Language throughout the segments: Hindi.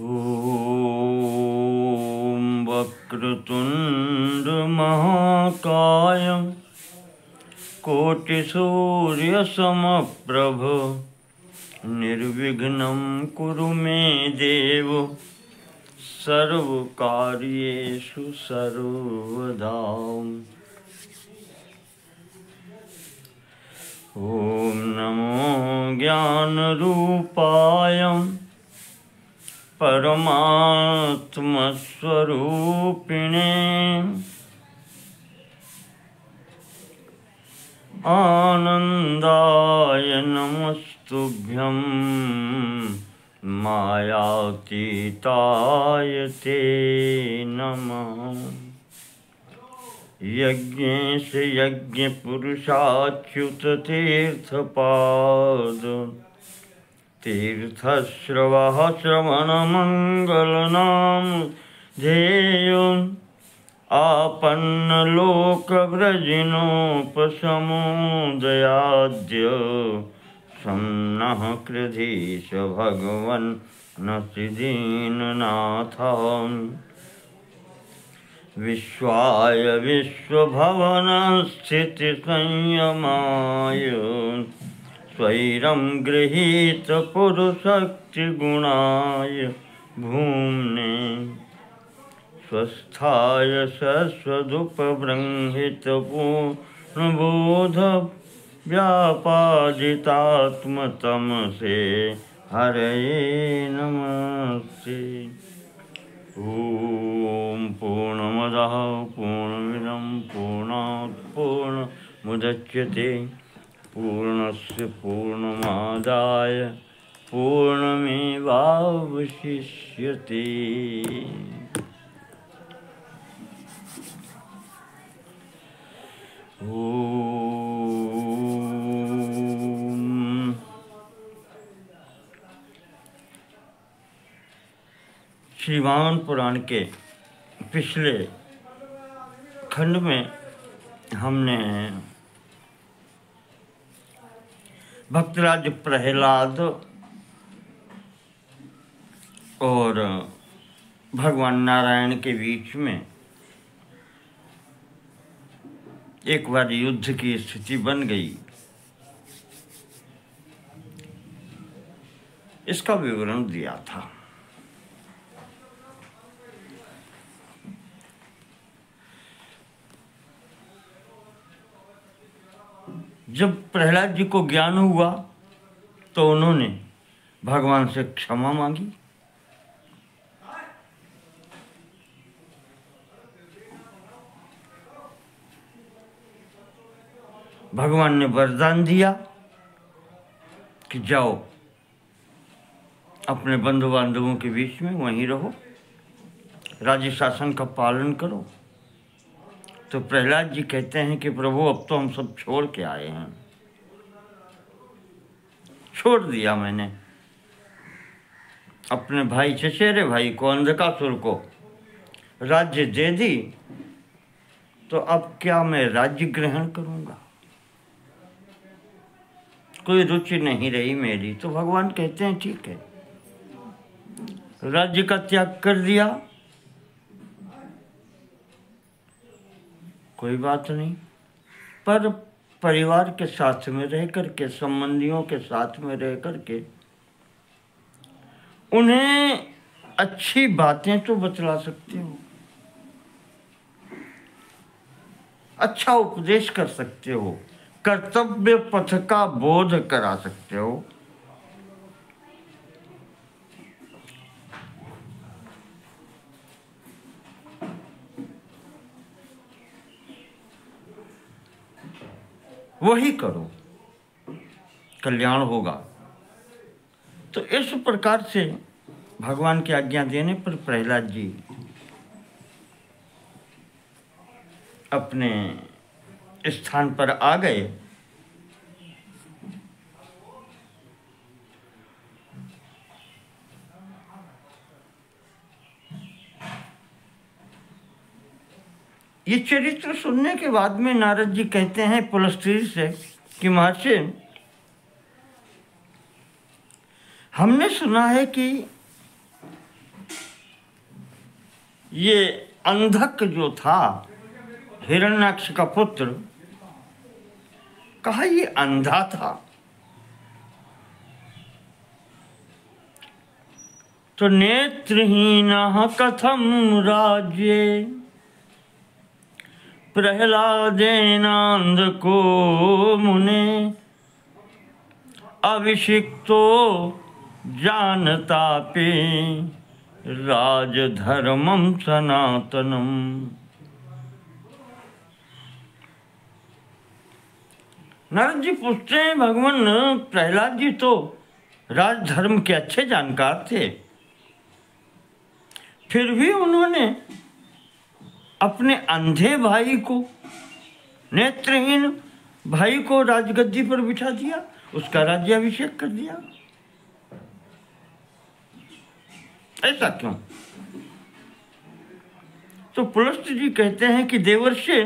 ॐ वक्रतुण्ड महाकाय कोटिसूर्यसमप्रभ निर्विघ्नं कुरु मे देव सर्वकार्येषु सर्वदा। ॐ नमो ज्ञानरूपाय परमात्मस्वरूपिणे आनन्दाय नमस्तुभ्यं मायातीताय ते नमः। यज्ञेश यज्ञपुरुषाच्युत तीर्थपाद तीर्थश्रवः श्रवणमङ्गलनाम ध्येयो आपन्नलोकव्रजिनोपशमोदयाद्य सन्नः कृधीश भगवन् नसि दीननाथ। विश्वाय विश्वभवनस्थितिसंयमाय स्वैरं गृहीतपुरुषशक्तिगुणाय भूम्ने स्वस्थाय शश्वदुपबृंहितपूर्णबोध व्यापादितात्मतमसे हरये नमस्ते। ॐ पूर्णमदः पूर्णमिदं पूर्णात् पूर्णमुदच्यते पूर्णस्य पूर्णमादाय पूर्णमेवावशिष्यते। श्री वामन पुराण के पिछले खंड में हमने भक्तराज प्रहलाद और भगवान नारायण के बीच में एक बार युद्ध की स्थिति बन गई, इसका विवरण दिया था। जब प्रहलाद जी को ज्ञान हुआ तो उन्होंने भगवान से क्षमा मांगी। भगवान ने वरदान दिया कि जाओ अपने बंधु बांधवों के बीच में वहीं रहो, राज्य शासन का पालन करो। तो प्रहलाद जी कहते हैं कि प्रभु अब तो हम सब छोड़ के आए हैं, छोड़ दिया मैंने अपने भाई चचेरे भाई को, अंधकासुर को राज्य दे दी, तो अब क्या मैं राज्य ग्रहण करूंगा? कोई रुचि नहीं रही मेरी। तो भगवान कहते हैं ठीक है, राज्य का त्याग कर दिया, कोई बात नहीं, पर परिवार के साथ में रह करके, संबंधियों के साथ में रह करके उन्हें अच्छी बातें तो बतला सकते हो, अच्छा उपदेश कर सकते हो, कर्तव्य पथ का बोध करा सकते हो। वही करो, कल्याण होगा। तो इस प्रकार से भगवान की आज्ञा देने पर प्रहलाद जी अपने स्थान पर आ गए। ये चरित्र सुनने के बाद में नारद जी कहते हैं पुलस्त्य से कि महर्षि, हमने सुना है कि ये अंधक जो था हिरण्याक्ष का पुत्र, कहा ये अंधा था। तो नेत्रहीनः कथम राज्ये प्रह्लादेनांधको मुने अभिषिक्तो जानतापि राजधर्मं सनातनम। नारद जी पूछते हैं, भगवान प्रहलाद जी तो राजधर्म के अच्छे जानकार थे, फिर भी उन्होंने अपने अंधे भाई को, नेत्रहीन भाई को राजगद्दी पर बिठा दिया, उसका राज्याभिषेक कर दिया। ऐसा क्यों? तो पुलस्त जी कहते हैं कि देवर्षि,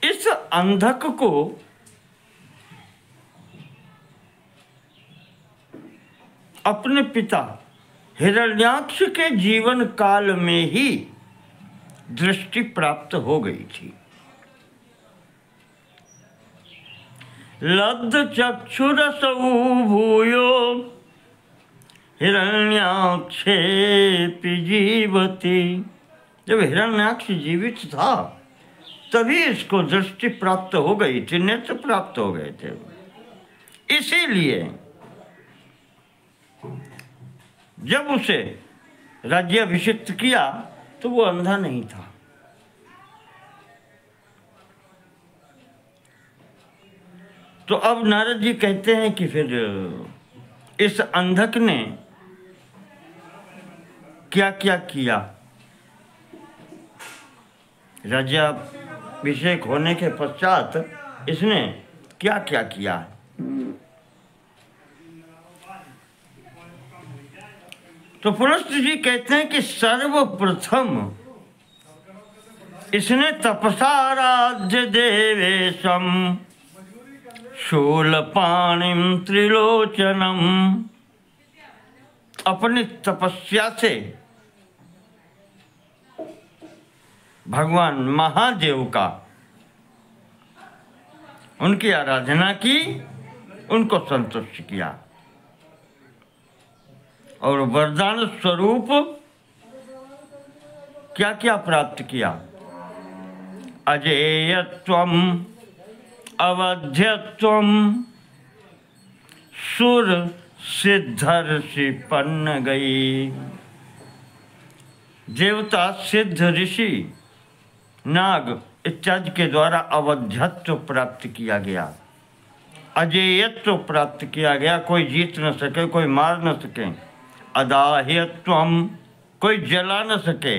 इस अंधक को अपने पिता हिरण्याक्ष के जीवन काल में ही दृष्टि प्राप्त हो गई थी। लब्ध चक्षुरसौ भूयो हिरण्याक्षेपि जीवति। जब हिरण्याक्ष जीवित था तभी इसको दृष्टि प्राप्त हो गई थी, नेत्र प्राप्त हो गए थे। इसीलिए जब उसे राज्याभिषिक्त किया तो वो अंधा नहीं था। तो अब नारद जी कहते हैं कि फिर इस अंधक ने क्या क्या किया। राज्याभिषेक होने के पश्चात इसने क्या क्या किया। तो पुलस्त जी कहते हैं कि सर्वप्रथम इसने तपसाराध्य देवेशम शूलपाणिम त्रिलोचनम, अपनी तपस्या से भगवान महादेव का, उनकी आराधना की, उनको संतुष्ट किया और वरदान स्वरूप क्या क्या प्राप्त किया। अजेयत्वम, अवध्यत्वम, सुर सिद्धर्षि पन्न गई। देवता, सिद्ध, ऋषि, नाग इत्यादि के द्वारा अवध्यत्व प्राप्त किया गया, अजेयत्व प्राप्त किया गया। कोई जीत न सके, कोई मार न सके। अदाह्यत्वम, कोई जला न सके।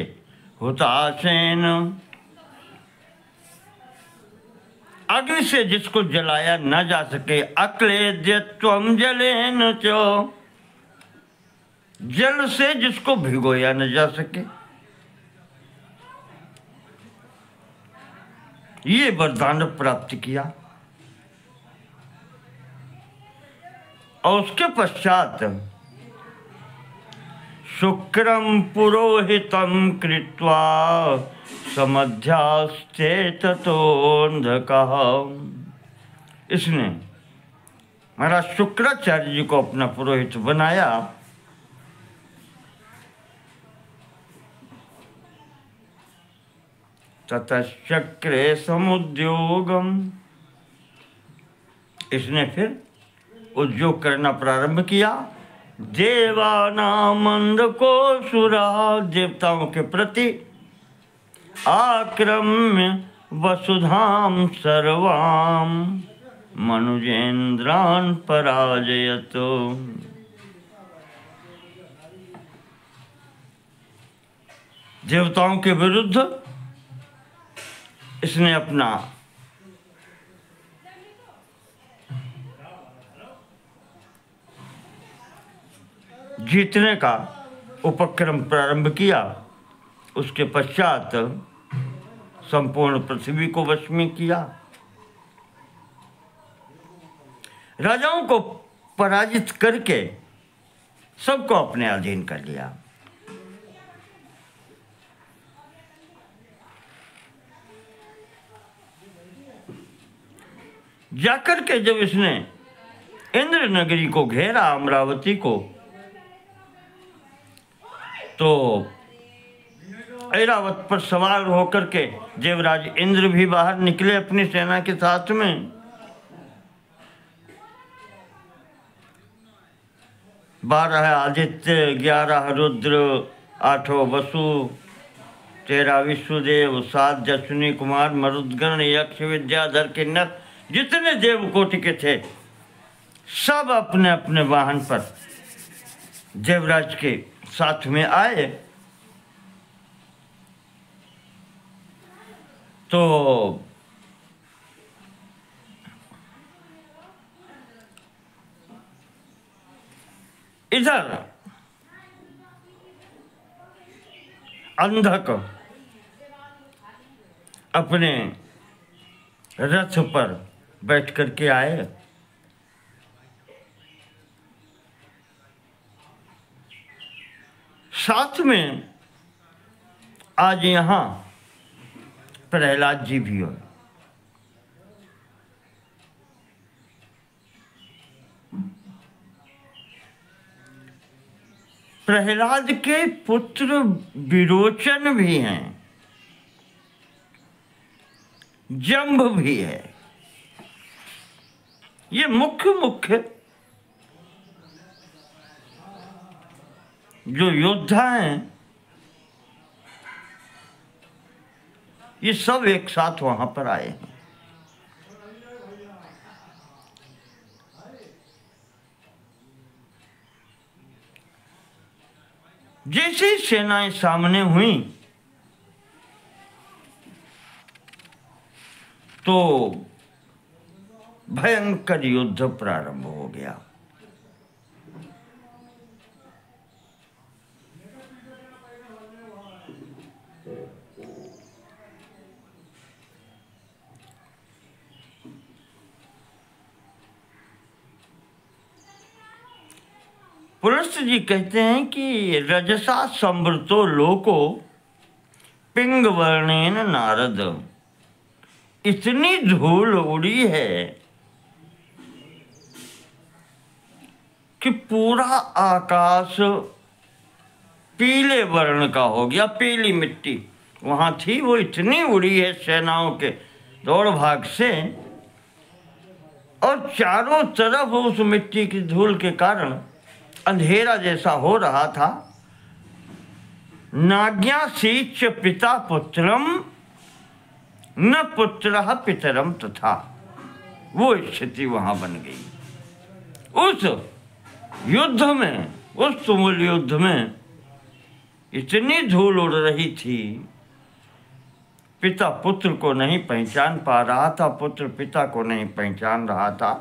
हुताशेन, अग्नि से जिसको जलाया न जा सके। अक्लेद्यत्वम जलेन चो, जल से जिसको भिगोया न जा सके। ये वरदान प्राप्त किया। और उसके पश्चात शुक्रम पुरोहितम कृत्वा समध्यास्ते ततोऽन्धकः। इसने महाराज शुक्राचार्य जी को अपना पुरोहित बनाया। ततश्चक्रे समुद्योगम, इसने फिर उद्योग करना प्रारंभ किया। देवानामंधकोऽसुरा, देवताओं के प्रति आक्रम्य वसुधाम सर्वाम मनुजेन्द्रान् पराजयतो। देवताओं के विरुद्ध इसने अपना जीतने का उपक्रम प्रारंभ किया। उसके पश्चात संपूर्ण पृथ्वी को वश में किया। राजाओं को पराजित करके सबको अपने अधीन कर लिया। जाकर के जब इसने इंद्र नगरी को घेरा, अमरावती को, तो ऐरावत पर सवार होकर के देवराज इंद्र भी बाहर निकले अपनी सेना के साथ में। 12 आदित्य, 11 रुद्र, 8 वसु, 13 विश्वदेव, 7 अश्विनी कुमार, मरुदगण, यक्ष, विद्याधर, किन्नर, जितने देवकोटि के थे सब अपने अपने वाहन पर देवराज के साथ में आए। तो इधर अंधक अपने रथ पर बैठ करके आए। साथ में आज यहाँ प्रहलाद जी भी हो। प्रहलाद के पुत्र विरोचन भी हैं, जंभ भी है। ये मुख्य जो योद्धा हैं, ये सब एक साथ वहां पर आए हैं। जैसे ही सेनाएं सामने हुई तो भयंकर युद्ध प्रारंभ हो गया। पुलस्त जी कहते हैं कि रजसा संवृतो लोको पिंग वर्णेन नारद, इतनी धूल उड़ी है कि पूरा आकाश पीले वर्ण का हो गया। पीली मिट्टी वहां थी, वो इतनी उड़ी है सेनाओं के दौड़ भाग से, और चारों तरफ उस मिट्टी की धूल के कारण अंधेरा जैसा हो रहा था। नाज्ञासीच पिता पुत्रम न पुत्रः पितरम तथा, वो स्थिति वहां बन गई। उस युद्ध में, उस तुमुल युद्ध में इतनी धूल उड़ रही थी, पिता पुत्र को नहीं पहचान पा रहा था, पुत्र पिता को नहीं पहचान रहा था।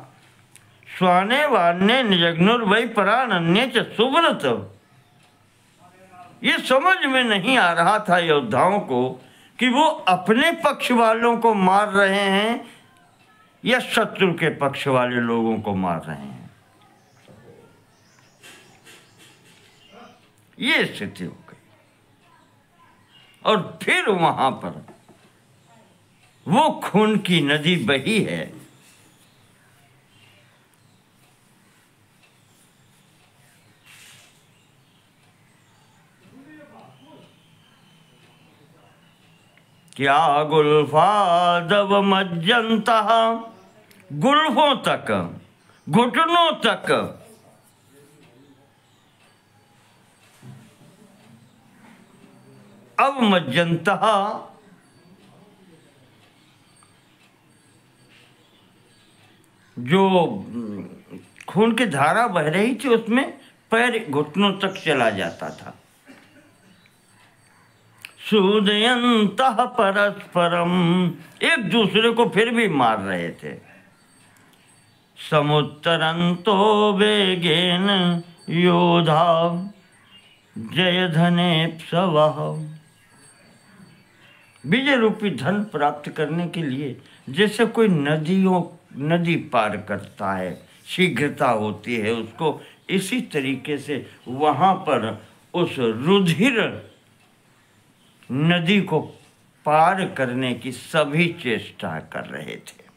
स्वाने वान्य निजग्नुर्वै परानन्य च सुव्रत, ये समझ में नहीं आ रहा था योद्धाओं को कि वो अपने पक्ष वालों को मार रहे हैं या शत्रु के पक्ष वाले लोगों को मार रहे हैं। ये स्थिति हो गई। और फिर वहां पर वो खून की नदी बही है। क्या गुल्फादव मज्जंता, गुल्फों तक, घुटनों तक अब मज्जंता, जो खून की धारा बह रही थी उसमें पैर घुटनों तक चला जाता था। सूदयन्तः परस्परम, एक दूसरे को फिर भी मार रहे थे। समुत्तरन्तो वेगेन योधा जयधनेप्सवः, विजय रूपी धन प्राप्त करने के लिए जैसे कोई नदी पार करता है, शीघ्रता होती है उसको, इसी तरीके से वहाँ पर उस रुधिर नदी को पार करने की सभी चेष्टा कर रहे थे।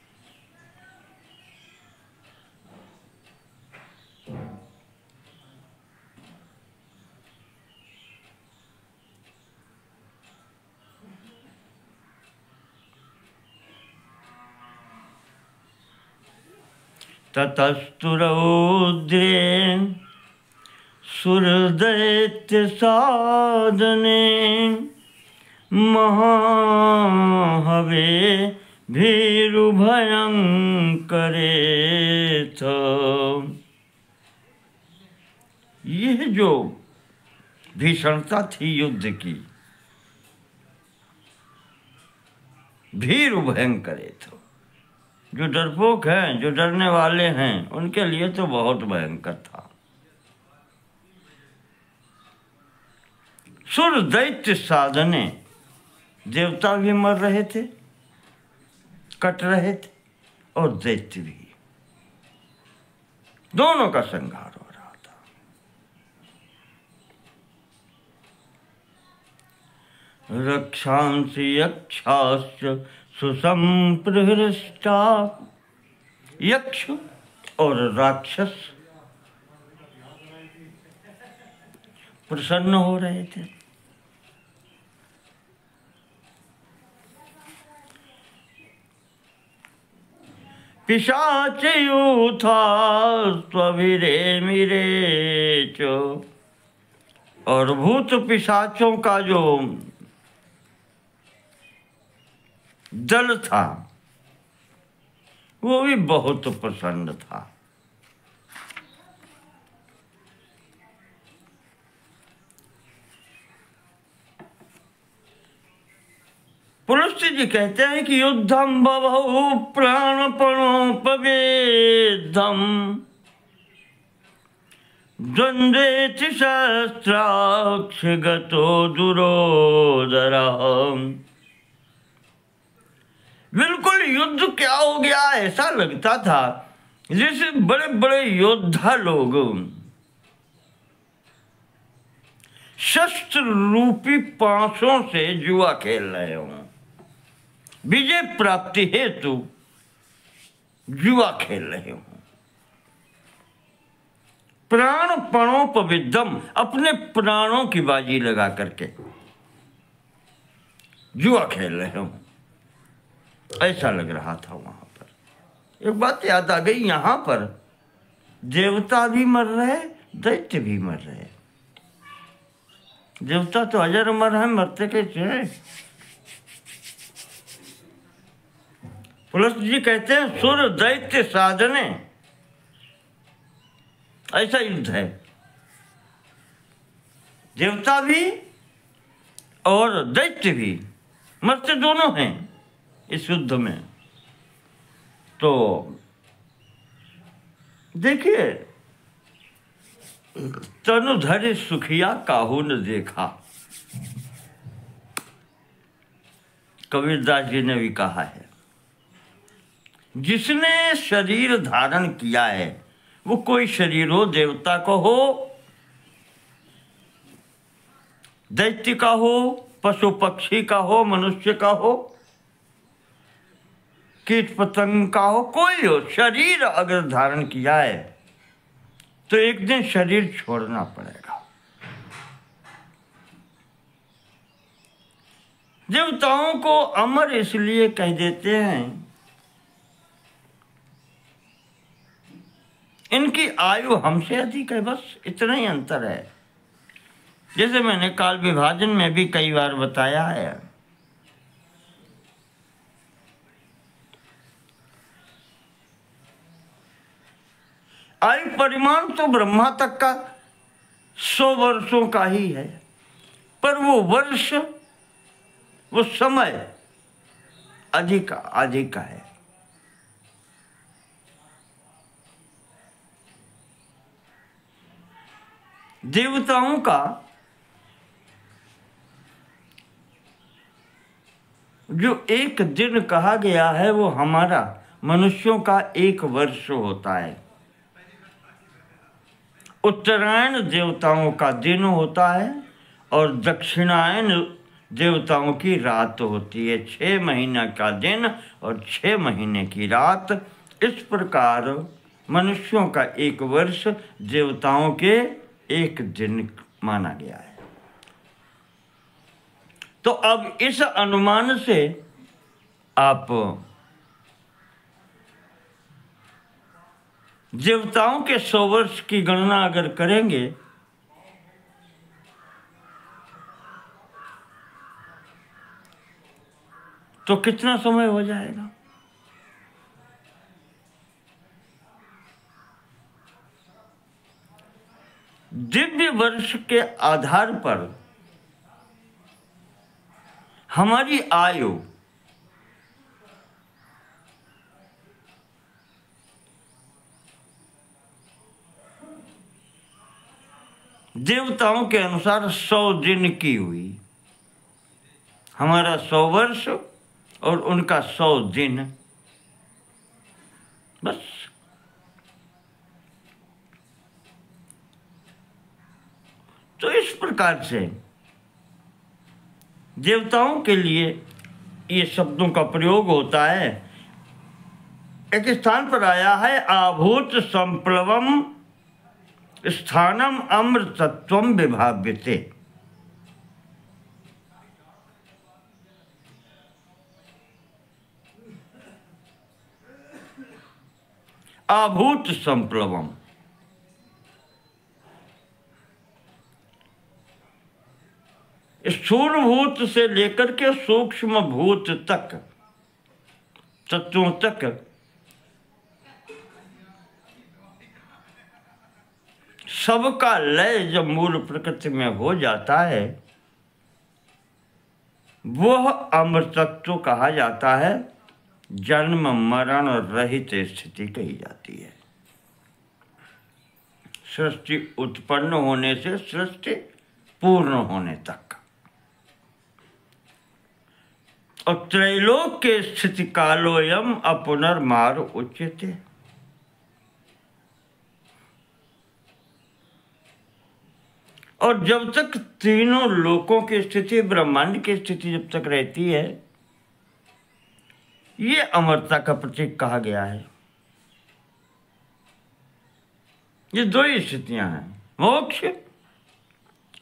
ततस्तुरौद्रेण सुरदैत्य साधने महाहवे भीरुभयंकरे थ। यह जो भीषणता थी युद्ध की, भीरु भयंकरे थ, जो डरपोक हैं, जो डरने वाले हैं, उनके लिए तो बहुत भयंकर था। सुर दैत्य साधने, देवता भी मर रहे थे, कट रहे थे, और दैत्य भी, दोनों का संहार हो रहा था। रक्षांसि यक्षाश्च सुसंप्रहृष्टा, यक्ष और राक्षस प्रसन्न हो रहे थे। पिशाचयूथा स्वभिरेमिरे च, और भूत पिशाचों का जो दल था वो भी बहुत प्रसन्न था। पुलस्त्य जी कहते हैं कि युद्धम बभौ प्राणपणोपवेदम द्वंद्वेति शस्त्राक्ष गतो दुरोदरः। बिल्कुल युद्ध क्या हो गया, ऐसा लगता था जैसे बड़े बड़े योद्धा लोग शस्त्र रूपी पांचों से जुआ खेल रहे हों, विजय प्राप्ति हेतु जुआ खेल रहे हों। प्राणपणोपविद्धम, अपने प्राणों की बाजी लगा करके जुआ खेल रहे हों, ऐसा लग रहा था वहां पर। एक बात याद आ गई, यहां पर देवता भी मर रहे, दैत्य भी मर रहे। देवता तो अजर अमर है, मरते कैसे हैं? पुलस्त्य जी कहते हैं सुर दैत्य साधने, ऐसा युद्ध है। देवता भी और दैत्य भी मरते दोनों हैं इस युद्ध में। तो देखिए, तनुधर सुखिया काहू न देखा, कबीरदास जी ने भी कहा है। जिसने शरीर धारण किया है, वो कोई शरीर हो, देवता का हो, दैत्य का हो, पशु पक्षी का हो, मनुष्य का हो, कीट पतंग का हो, कोई हो, शरीर अगर धारण किया है तो एक दिन शरीर छोड़ना पड़ेगा। देवताओं को अमर इसलिए कह देते हैं, इनकी आयु हमसे अधिक है, बस इतना ही अंतर है। जैसे मैंने काल विभाजन में भी कई बार बताया है, आयु परिमाण तो ब्रह्मा तक का 100 वर्षों का ही है, पर वो वर्ष, वो समय अधिक अधिक है। देवताओं का जो एक दिन कहा गया है, वो हमारा मनुष्यों का 1 वर्ष होता है। उत्तरायण देवताओं का दिन होता है और दक्षिणायन देवताओं की रात होती है। 6 महीने का दिन और 6 महीने की रात। इस प्रकार मनुष्यों का 1 वर्ष देवताओं के 1 दिन माना गया है। तो अब इस अनुमान से आप देवताओं के 100 वर्ष की गणना अगर करेंगे तो कितना समय हो जाएगा? दिव्य वर्ष के आधार पर हमारी आयु देवताओं के अनुसार 100 दिन की हुई। हमारा 100 वर्ष और उनका 100 दिन, बस। तो इस प्रकार से देवताओं के लिए ये शब्दों का प्रयोग होता है। एक स्थान पर आया है आभूत संप्लवम स्थानम अमृतत्वम विभाव्यते। आभूत संप्लवम, स्थूल भूत से लेकर के सूक्ष्म भूत तक, तत्वों तक सबका लय जब मूल प्रकृति में हो जाता है वह अमृतत्व कहा जाता है। जन्म मरण रहित स्थिति कही जाती है। सृष्टि उत्पन्न होने से सृष्टि पूर्ण होने तक। और त्रैलोक के स्थिति कालोयम अपुनर्मार उच्यते। और जब तक तीनों लोकों की स्थिति, ब्रह्मांड की स्थिति जब तक रहती है, ये अमरता का प्रतीक कहा गया है। ये 2 ही स्थितियां हैं, मोक्ष,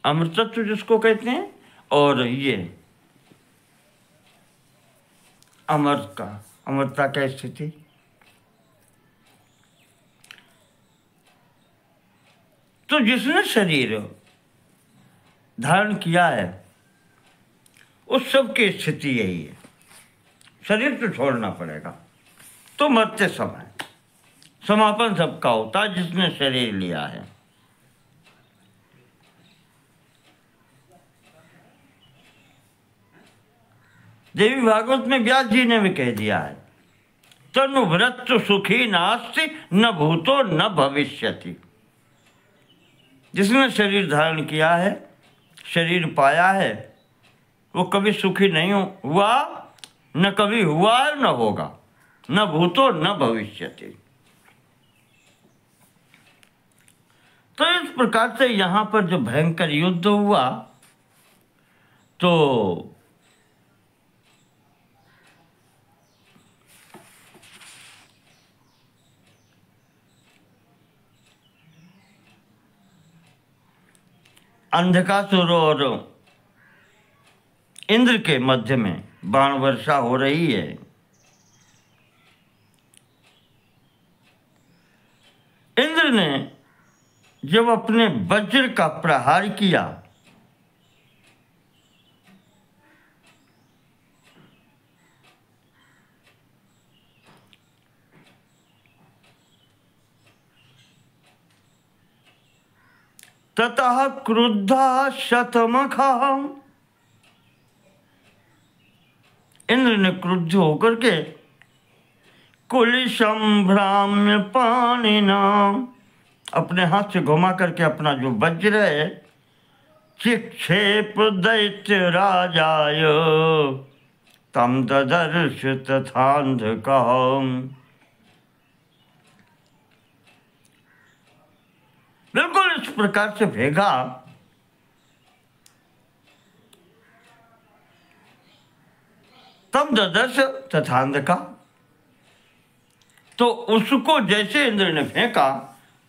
अमृतत्व जिसको कहते हैं, और ये अमरता का स्थिति। तो जिसने शरीर धारण किया है उस सब की स्थिति यही है। शरीर तो छोड़ना पड़ेगा, तो मरते समय समापन सबका होता है जिसने शरीर लिया है। देवी भागवत में व्यास जी ने भी कह दिया है, तनुभृत सुखी नास्ति न भूतो न भविष्यति। जिसने शरीर धारण किया है, शरीर पाया है, वो कभी सुखी नहीं हुआ, न कभी हुआ है, न होगा, न भूतो न भविष्यति। तो इस प्रकार से यहां पर जो भयंकर युद्ध हुआ, तो अंधकासुर और इंद्र के मध्य में बाण वर्षा हो रही है। इंद्र ने जब अपने वज्र का प्रहार किया ततः क्रुद्धा शतमखः, इंद्र ने क्रुद्ध होकर के कुलिशं भ्राम्य पाणिना, अपने हाथ से घुमा करके अपना जो वज्र है, चिक्षेप दैत्य राजाय तम ददर्श तथान्धकः। बिल्कुल प्रकार से भेगा, तब ददर्श तथांधका, तो उसको जैसे इंद्र ने फेंका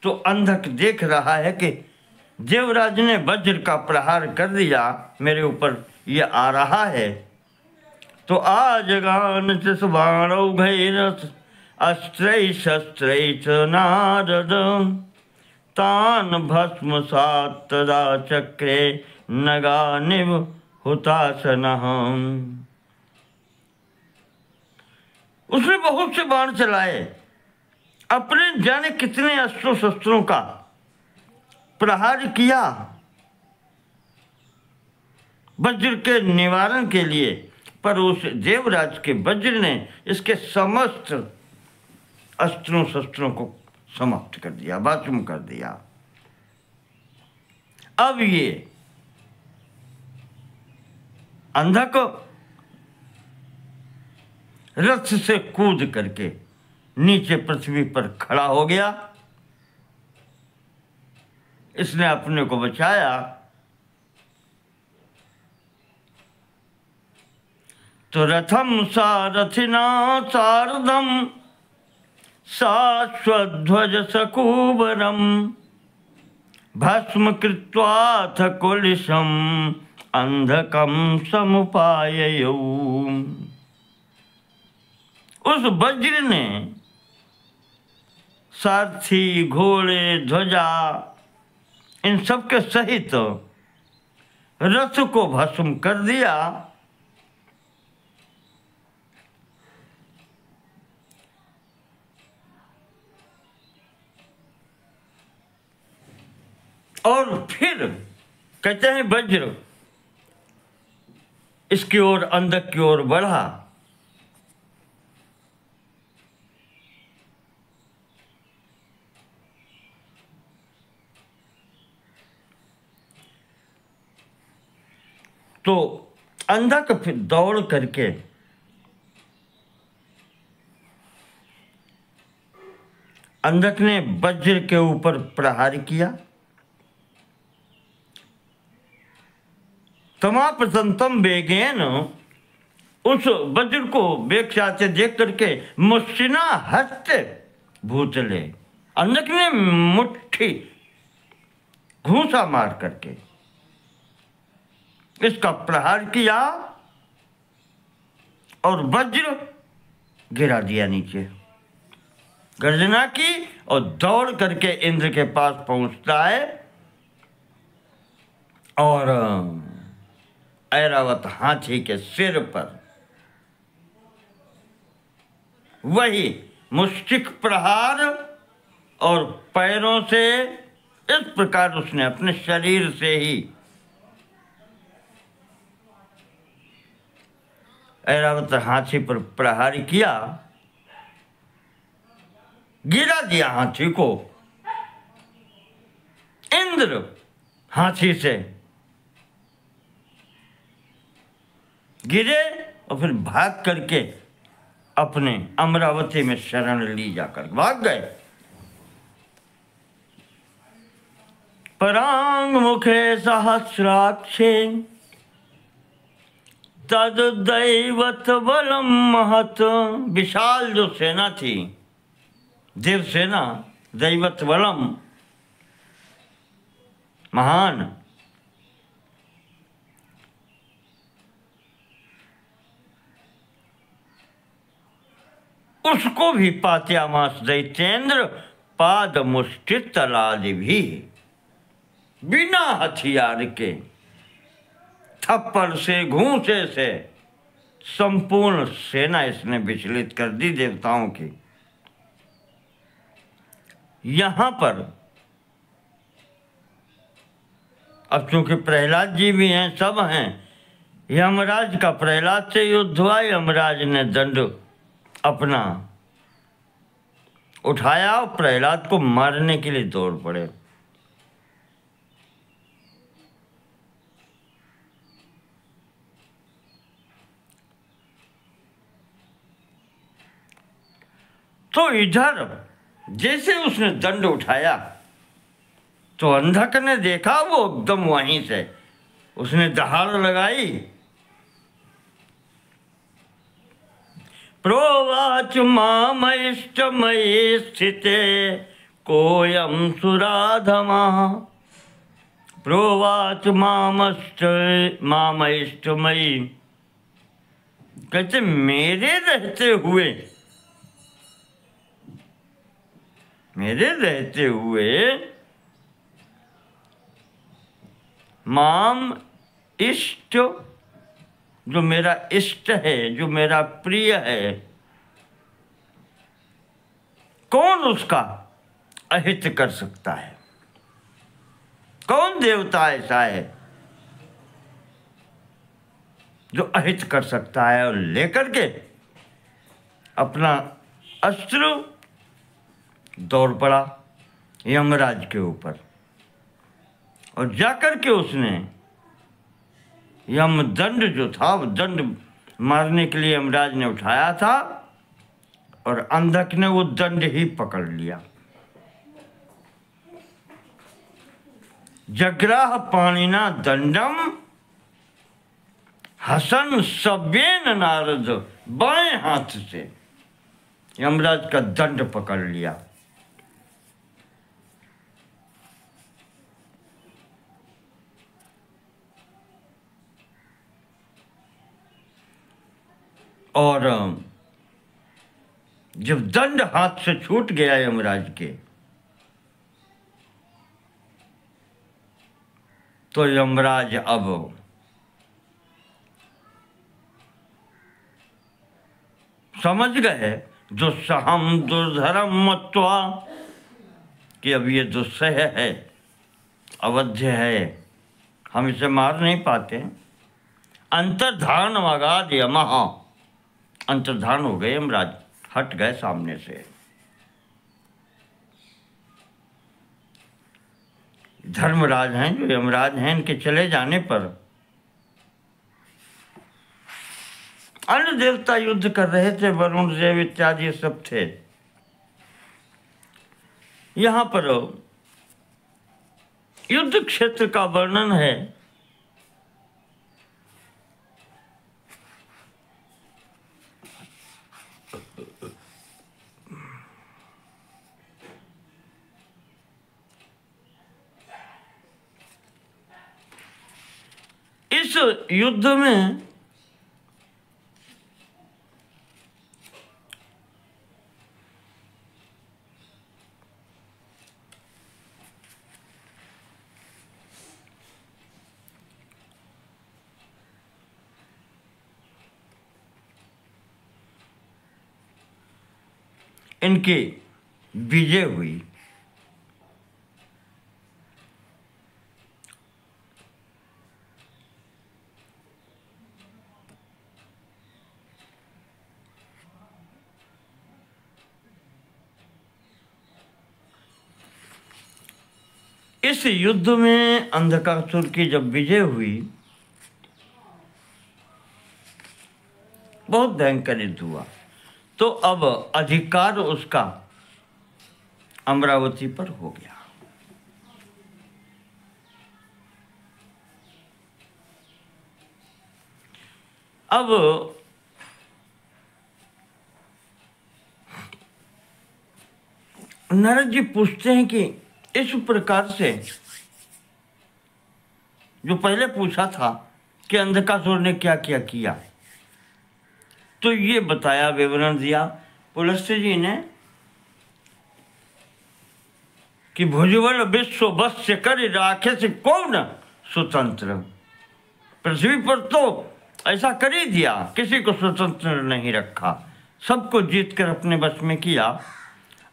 तो अंधक देख रहा है कि देवराज ने वज्र का प्रहार कर दिया, मेरे ऊपर ये आ रहा है। तो आजगान बाणौ भैरथ अस्त्रै शस्त्रै च नारद, तान भस्मसात् तदा चक्रे नगानिव हुतासनः। उसने बहुत से बाण चलाए, अपने जाने कितने अस्त्रों शस्त्रों का प्रहार किया वज्र के निवारण के लिए, पर उस देवराज के वज्र ने इसके समस्त अस्त्रों शस्त्रों को समाप्त कर दिया, भस्म कर दिया। अब ये अंधक रथ से कूद करके नीचे पृथ्वी पर खड़ा हो गया। इसने अपने को बचाया तो रथम सारथिना सारदम शाश्वध्वज सकूबरम भस्म कृत्वाथ कुलिशम अंधकम समुपाययौ। उस वज्र ने सारथी, घोड़े, ध्वजा इन सब के सहित रथ को भस्म कर दिया और फिर कहते हैं वज्र इसकी ओर, अंधक की ओर बढ़ा। तो अंधक फिर दौड़ करके अंधक ने वज्र के ऊपर प्रहार किया। तमापतंतम वेगेन, उस वज्र को वेग से देख करके मुष्टिना हस्त भूतले, अंधक ने मुट्ठी घूंसा मार करके इसका प्रहार किया और वज्र गिरा दिया नीचे। गर्जना की और दौड़ करके इंद्र के पास पहुंचता है और ऐरावत हाथी के सिर पर वही मुष्टिक प्रहार और पैरों से इस प्रकार उसने अपने शरीर से ही ऐरावत हाथी पर प्रहार किया, गिरा दिया हाथी को। इंद्र हाथी से गिरे और फिर भाग करके अपने अमरावती में शरण ली, जाकर भाग गए। परांग मुखे सहस्राक्षे तद दैवत बलम महत, विशाल जो सेना थी देव सेना, दैवत बलम महान, उसको भी पात्यामास दैत्येंद्र पाद मुष्टि तलादि भी, बिना हथियार के थप्पड़ से, घूंसे से संपूर्ण सेना इसने विचलित कर दी देवताओं की। यहां पर अब चूंकि प्रहलाद जी भी हैं, सब हैं, यमराज का प्रहलाद से युद्ध हुआ, यमराज ने दंड अपना उठाया और प्रहलाद को मारने के लिए दौड़ पड़े। तो इधर जैसे उसने दंड उठाया तो अंधक ने देखा वो एकदम वहीं से उसने दहाड़ लगाई। प्रोवाच मामैष्टमयी स्थिते कोयम सुराधमा। प्रोवाच मामैष्टमयी, कहते मेरे रहते हुए माम इष्ट, जो मेरा इष्ट है, जो मेरा प्रिय है, कौन उसका अहित कर सकता है? कौन देवता ऐसा है जो अहित कर सकता है? और लेकर के अपना अस्त्र दौड़ पड़ा यमराज के ऊपर, और जाकर के उसने यमदंड जो था, वो दंड मारने के लिए यमराज ने उठाया था, और अंधक ने वो दंड ही पकड़ लिया। जग्राह पाणिना दंडम हसन सव्येन नारद, बाएं हाथ से यमराज का दंड पकड़ लिया। और जब दंड हाथ से छूट गया यमराज के, तो यमराज अब समझ गए दुस्सहम दुर्धरम मत्वा, कि अब ये दुस्सह है, अवध्य है, हम इसे मार नहीं पाते। अंतर्धान मगाध यमः, अंतर्धान हो गए यमराज, हट गए सामने से। धर्मराज हैं जो यमराज हैं, इनके चले जाने पर अन्य देवता युद्ध कर रहे थे, वरुण देव इत्यादि सब थे। यहां पर युद्ध क्षेत्र का वर्णन है। इस युद्ध में इनकी विजय हुई। इस युद्ध में अंधकासुर की जब विजय हुई, बहुत भयंकर युद्ध हुआ, तो अब अधिकार उसका अमरावती पर हो गया। अब नारद जी पूछते हैं कि इस प्रकार से, जो पहले पूछा था कि अंधकासुर ने क्या क्या किया, तो ये बताया, विवरण दिया पुलस्त्य जी ने कि भुजबल विश्व वश्य कर राखे से कौन स्वतंत्र। पृथ्वी पर तो ऐसा कर ही दिया, किसी को स्वतंत्र नहीं रखा, सबको जीत कर अपने वश में किया,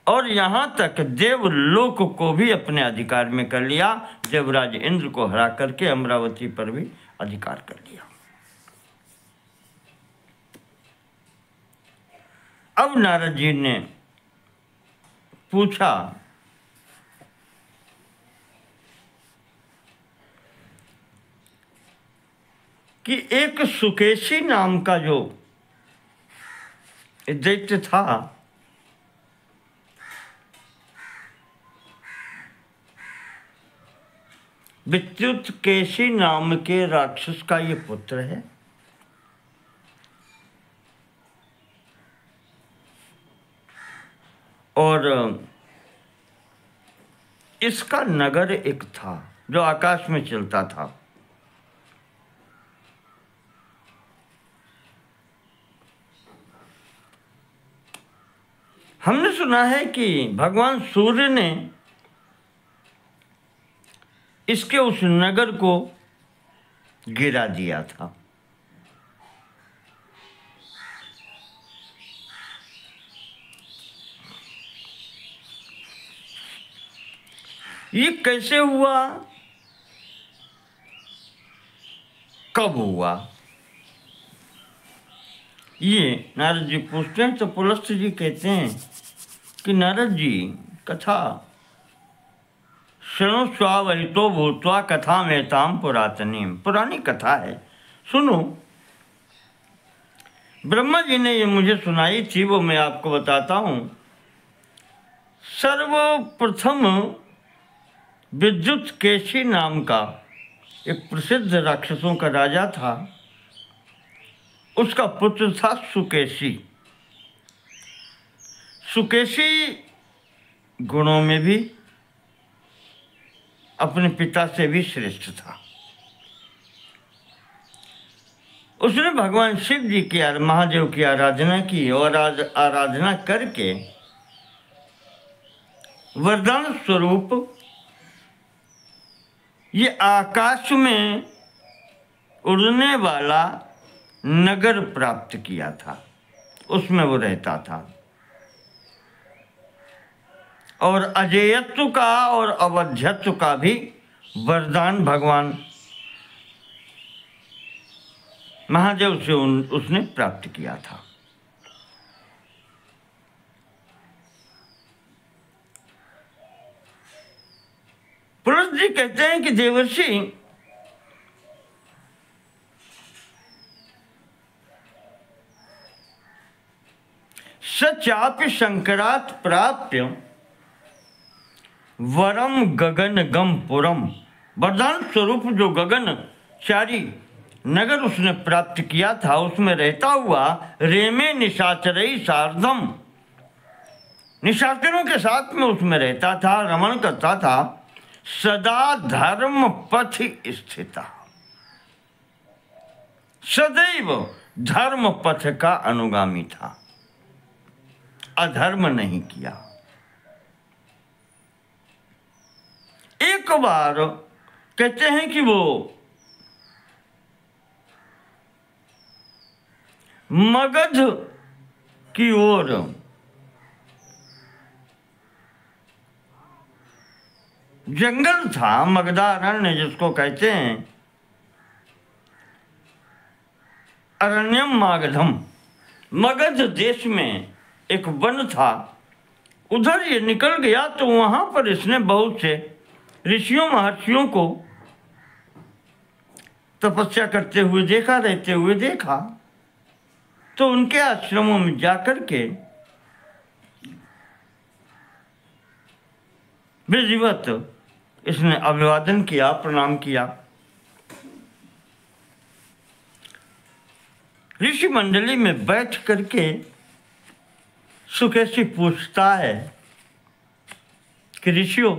और यहाँ तक देवलोक को भी अपने अधिकार में कर लिया। देवराज इंद्र को हरा करके अमरावती पर भी अधिकार कर लिया। अब नारद जी ने पूछा कि एक सुकेशी नाम का जो दैत्य था, विद्युत्केशी नाम के राक्षस का ये पुत्र है। और इसका नगर एक था जो आकाश में चलता था। हमने सुना है कि भगवान सूर्य ने इसके उस नगर को गिरा दिया था। ये कैसे हुआ, कब हुआ, ये नारद जी पूछते हैं। तो पुलस्त्य जी कहते हैं कि नारद जी, कथा शृणुष्वावहितो भूत्वा कथा मेताम पुरातनीम, पुरानी कथा है, सुनो। ब्रह्मा जी ने ये मुझे सुनाई थी, वो मैं आपको बताता हूँ। सर्वप्रथम विद्युत्केशी नाम का एक प्रसिद्ध राक्षसों का राजा था। उसका पुत्र था सुकेशी। सुकेशी गुणों में भी अपने पिता से भी श्रेष्ठ था। उसने भगवान शिव जी की, महादेव की आराधना की और आराधना करके वरदान स्वरूप ये आकाश में उड़ने वाला नगर प्राप्त किया था। उसमें वो रहता था और अजेयत्व का और अवध्यत्व का भी वरदान भगवान महादेव से उसने प्राप्त किया था। पुलस्त्य जी कहते हैं कि देवर्षि, सचापि शंकरात् प्राप्य वरम गगन गम पुरम, वरदान स्वरूप जो गगन चारी नगर उसने प्राप्त किया था, उसमें रहता हुआ रेमे निशाचरई सार्धम, निशाचरों के साथ में उसमें रहता था, रमण करता था। सदा धर्म पथ स्थिता, सदैव धर्म पथ का अनुगामी था, अधर्म नहीं किया। एक बार कहते हैं कि वो मगध की ओर जंगल था, मगधारण्य जिसको कहते हैं, अरण्यम मागधम, मगध देश में एक वन था। उधर ये निकल गया तो वहां पर इसने बहुत से ऋषियों महर्षियों को तपस्या करते हुए देखा, रहते हुए देखा। तो उनके आश्रमों में जाकर के विधिवत इसने अभिवादन किया, प्रणाम किया। ऋषि मंडली में बैठ करके सुकेशी पूछता है कि ऋषियों,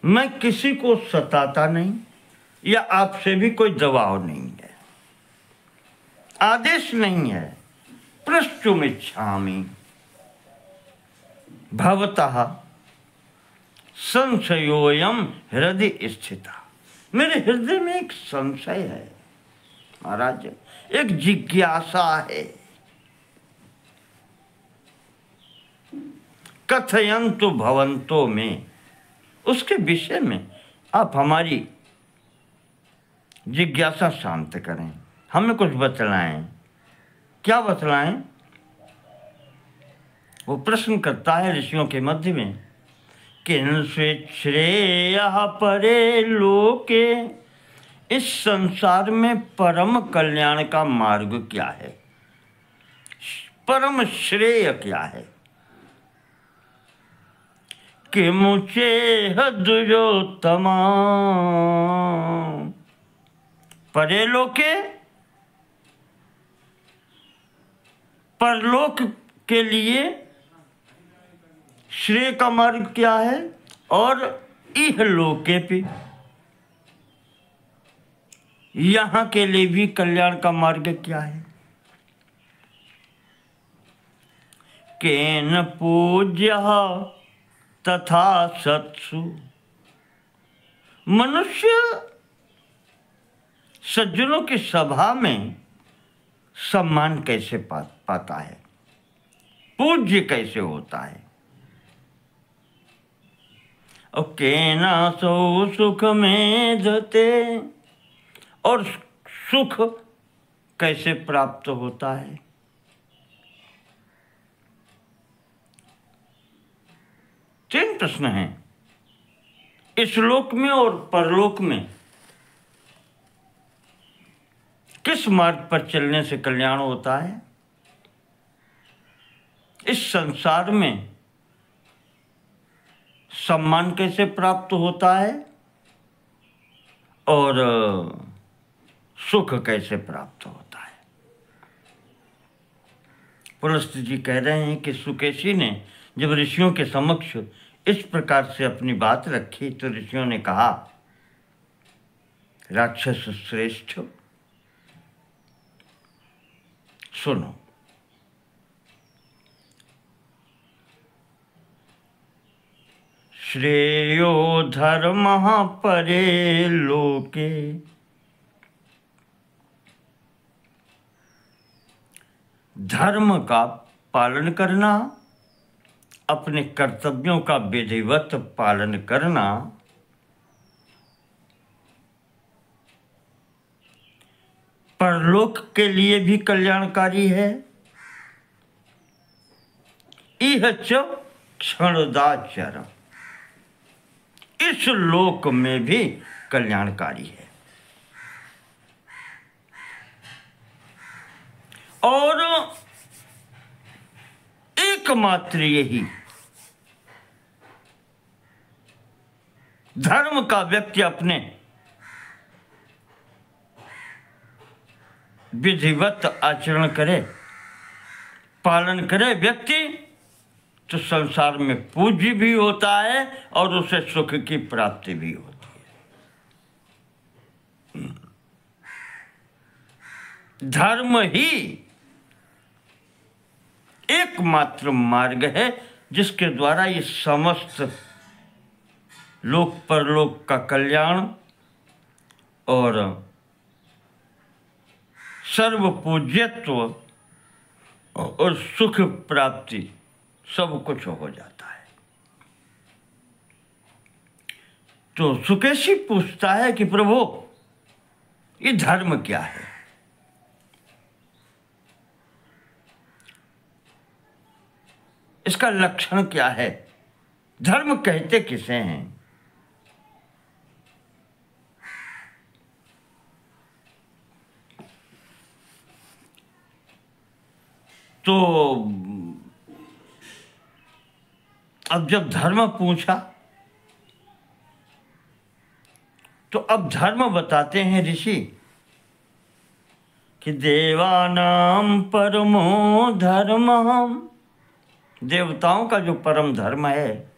मैं किसी को सताता नहीं या आपसे भी कोई दबाव नहीं है, आदेश नहीं है। पृष्ठुमिच्छामि भवतः संशयोयम हृदय स्थिता, मेरे हृदय में एक संशय है महाराज, एक जिज्ञासा है। कथयन्तु भवन्तो में, उसके विषय में आप हमारी जिज्ञासा शांत करें, हमें कुछ बतलाएं। क्या बतलाएं? वो प्रश्न करता है ऋषियों के मध्य में, किन श्रेय परे लोके, इस संसार में परम कल्याण का मार्ग क्या है? परम श्रेय क्या है? कि मुझे दुर्योत्तमा परे लोके परलोक के लिए श्रेय का मार्ग क्या है, और इह लोके पे यहां के लिए भी कल्याण का मार्ग क्या है? केन पूज्य तथा सत्सु मनुष्य सज्जनों की सभा में सम्मान कैसे पाता है, पूज्य कैसे होता है? और केना सो सुख में धते, और सुख कैसे प्राप्त होता है? तीन प्रश्न हैं। इस लोक में और परलोक में किस मार्ग पर चलने से कल्याण होता है? इस संसार में सम्मान कैसे प्राप्त होता है, और सुख कैसे प्राप्त होता है? पुलस्त्य जी कह रहे हैं कि सुकेशी ने जब ऋषियों के समक्ष इस प्रकार से अपनी बात रखी तो ऋषियों ने कहा, राक्षस श्रेष्ठ सुनो, श्रेयो धर्मः परे लोके, धर्म का पालन करना, अपने कर्तव्यों का विधिवत पालन करना परलोक के लिए भी कल्याणकारी है। इह च क्षणदाचर, इस लोक में भी कल्याणकारी है। और एकमात्र यही धर्म का व्यक्ति अपने विधिवत आचरण करे, पालन करे व्यक्ति, तो संसार में पूज्य भी होता है और उसे सुख की प्राप्ति भी होती है। धर्म ही एकमात्र मार्ग है जिसके द्वारा ये समस्त लोक परलोक का कल्याण और सर्व पूज्यत्व और सुख प्राप्ति सब कुछ हो जाता है। तो सुकेशी पूछता है कि प्रभु, ये धर्म क्या है? इसका लक्षण क्या है? धर्म कहते किसे हैं? तो अब जब धर्म पूछा तो अब धर्म बताते हैं ऋषि कि देवानां परमो धर्मः, देवताओं का जो परम धर्म है,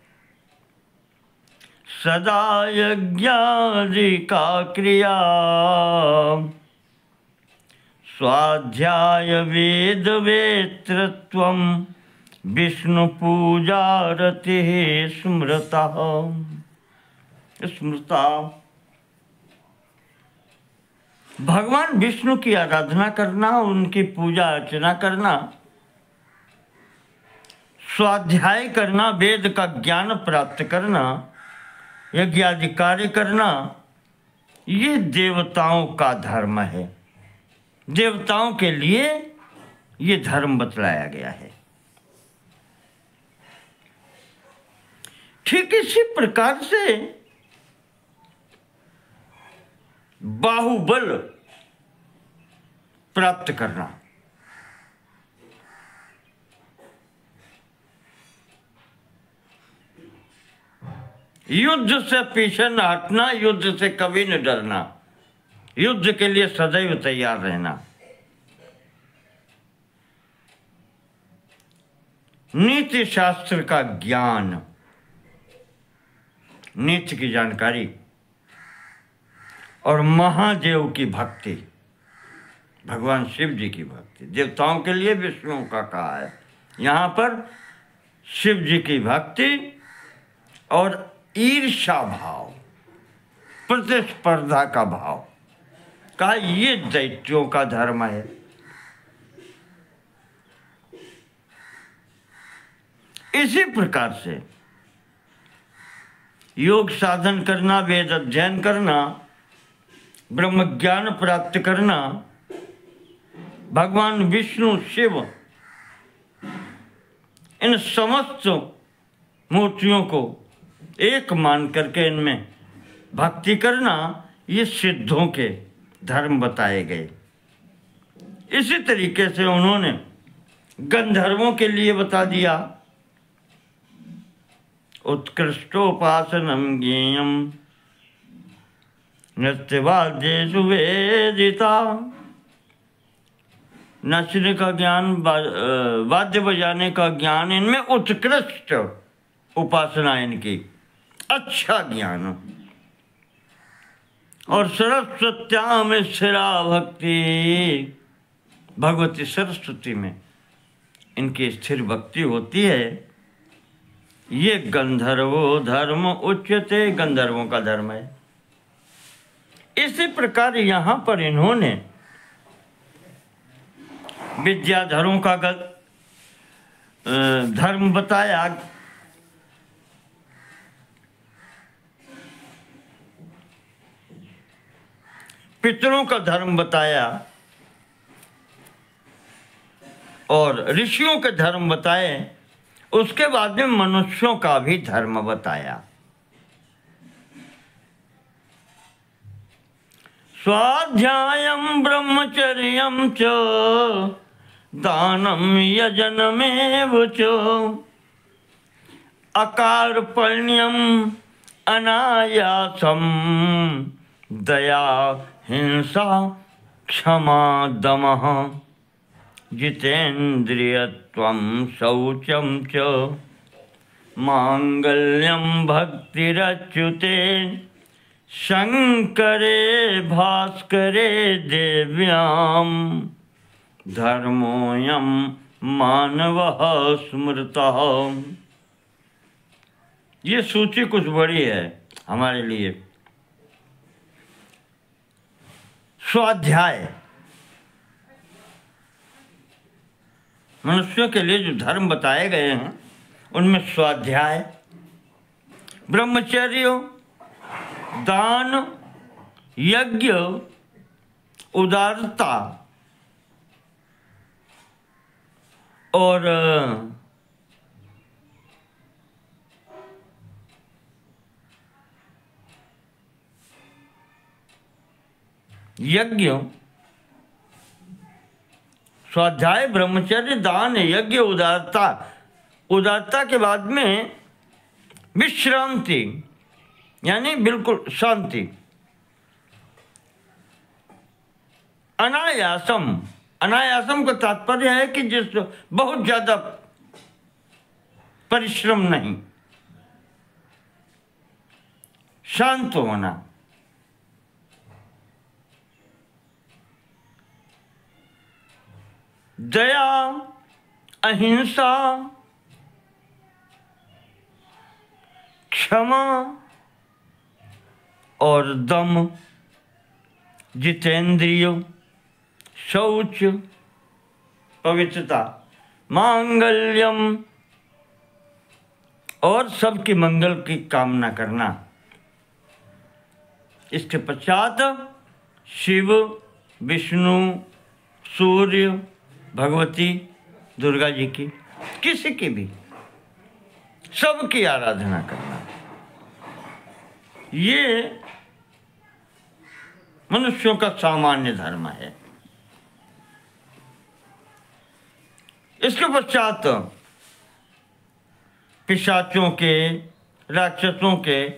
सदा यज्ञादिका क्रिया, स्वाध्याय वेद वेत्रत्वम, विष्णु पूजा रति स्मृता स्मृता। भगवान विष्णु की आराधना करना, उनकी पूजा अर्चना करना, स्वाध्याय करना, वेद का ज्ञान प्राप्त करना, यज्ञ आदि कार्य करना, ये देवताओं का धर्म है। देवताओं के लिए ये धर्म बतलाया गया है। ठीक इसी प्रकार से बाहुबल प्राप्त करना, युद्ध से पीछे न हटना, युद्ध से कभी न डरना, युद्ध के लिए सदैव तैयार रहना। नीति शास्त्र का ज्ञान, नीति की जानकारी और महादेव की भक्ति, भगवान शिव जी की भक्ति। देवताओं के लिए विष्णु का कहा है, यहाँ पर शिव जी की भक्ति और ईर्ष्या भाव, प्रतिस्पर्धा का भाव, कहा ये दैत्यों का धर्म है। इसी प्रकार से योग साधन करना, वेद अध्ययन करना, ब्रह्म ज्ञान प्राप्त करना, भगवान विष्णु शिव इन समस्त मूर्तियों को एक मान करके इनमें भक्ति करना, ये सिद्धों के धर्म बताए गए। इसी तरीके से उन्होंने गंधर्वों के लिए बता दिया, उत्कृष्टोपासनम ज्ञेयम नृत्यवाद्येषु वेदिता। नाचने का ज्ञान, वाद्य बजाने का ज्ञान, इनमें उत्कृष्ट उपासना इनकी, अच्छा ज्ञान। और सरस्वत्याम स्थिरा भक्ति, भगवती सरस्वती में इनकी स्थिर भक्ति होती है। ये गंधर्वो धर्म उच्यते, गंधर्वों का धर्म है। इसी प्रकार यहाँ पर इन्होंने विद्याधरों का धर्म बताया, पितरों का धर्म बताया और ऋषियों के धर्म बताए। उसके बाद में मनुष्यों का भी धर्म बताया। स्वाध्यायम ब्रह्मचर्यम च दानम यजनमेव च अकार्पण्यम अनायासम दया हिंसा क्षमा दमः जितेन्द्रियत्वं शौचं च मांगल्यं भक्तिरच्युते शंकरे भास्करे देव्यां धर्मोऽयं मानवः स्मृतः। ये सूची कुछ बड़ी है हमारे लिए। स्वाध्याय, मनुष्यों के लिए जो धर्म बताए गए हैं उनमें स्वाध्याय, ब्रह्मचर्य, दान, यज्ञ, उदारता और यज्ञ, स्वाध्याय, ब्रह्मचर्य, दान, यज्ञ, उदारता। उदारता के बाद में विश्रांति, यानी बिल्कुल शांति। अनायासम, अनायासम का तात्पर्य है कि जिस बहुत ज्यादा परिश्रम नहीं, शांत होना। दया, अहिंसा, क्षमा और दम, जितेंद्रिय, शौच, पवित्रता, मांगल्यम और सबके मंगल की कामना करना। इसके पश्चात शिव, विष्णु, सूर्य, भगवती, दुर्गा जी की, किसी की भी, सबकी आराधना करना। ये मनुष्यों का सामान्य धर्म है। इसके पश्चात पिशाचों के, राक्षसों के,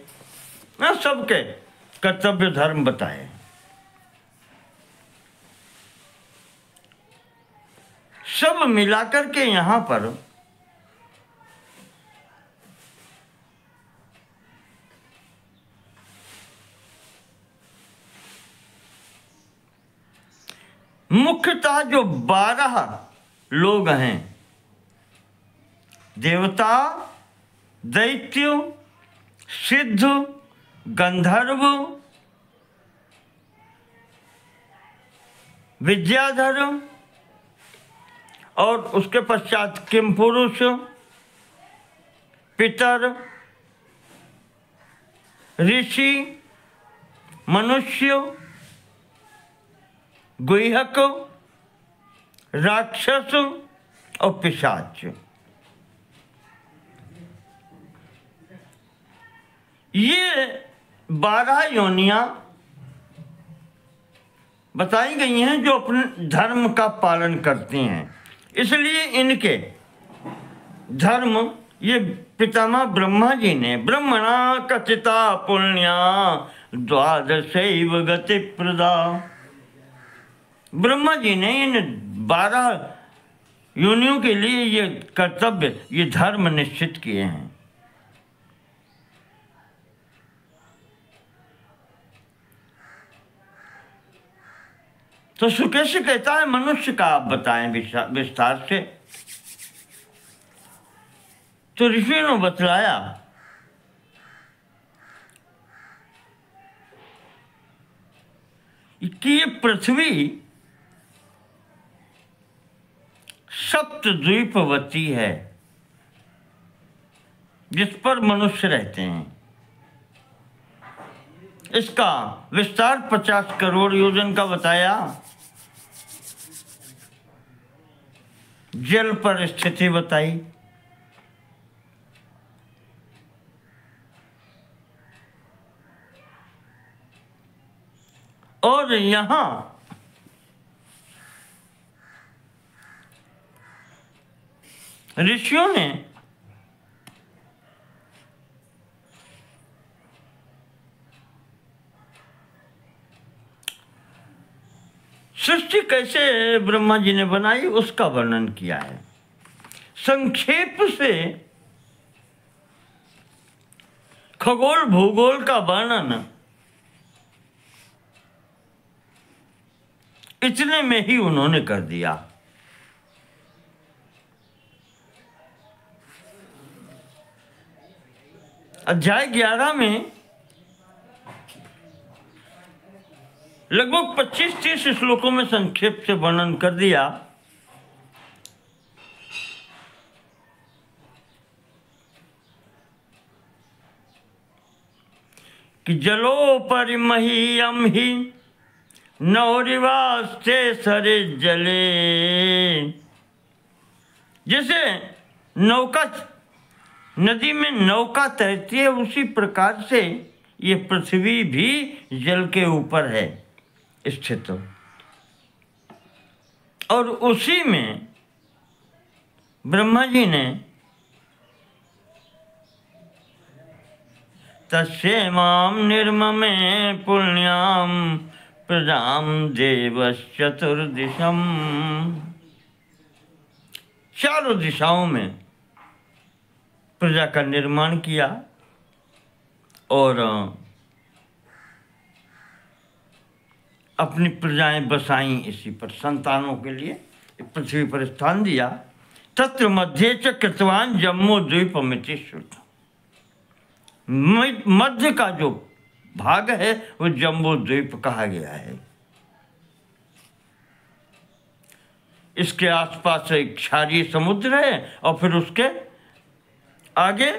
सबके कर्तव्य धर्म बताए। सब मिलाकर के यहाँ पर मुख्यतः जो 12 लोग हैं, देवता, दैत्य, सिद्ध, गंधर्व, विद्याधर और उसके पश्चात किमपुरुष, पितर, ऋषि, मनुष्य, गुह्यक, राक्षस और पिशाच, ये 12 योनियां बताई गई हैं जो अपने धर्म का पालन करती हैं। इसलिए इनके धर्म ये पितामह ब्रह्मा जी ने ब्रह्मणा कथिता पुण्या द्वादशैव गति प्रदा, ब्रह्मा जी ने इन 12 योनियों के लिए ये कर्तव्य, ये धर्म निश्चित किए हैं। तो सुकेश कहता है मनुष्य का आप बताएं विस्तार से। तो ऋषि ने बतलाया कि ये पृथ्वी सप्तद्वीपवती है जिस पर मनुष्य रहते हैं। इसका विस्तार 50 करोड़ योजन का बताया। जल पर स्थिति बताई, और यहां ऋषियों ने सृष्टि कैसे ब्रह्मा जी ने बनाई उसका वर्णन किया है। संक्षेप से खगोल भूगोल का वर्णन इतने में ही उन्होंने कर दिया। अध्याय 11 में लगभग 25-30 श्लोकों में संक्षेप से वर्णन कर दिया कि जलोपरि महीयम ही नौरिवास्ते सरे जले। जैसे नौका नदी में नौका तैरती है उसी प्रकार से ये पृथ्वी भी जल के ऊपर है स्थित, और उसी में ब्रह्मा जी ने तस्यैमां निर्ममे पुण्याम प्रजाम देवश्चतुर्दिशम, चारों दिशाओं में प्रजा का निर्माण किया और अपनी प्रजाएं बसाई इसी पर, संतानों के लिए पृथ्वी पर स्थान दिया। तत्र मध्य च कृतवान जम्मू द्वीपमिति श्रुत, मध्य का जो भाग है वो जम्बू द्वीप कहा गया है। इसके आसपास एक क्षारीय समुद्र है और फिर उसके आगे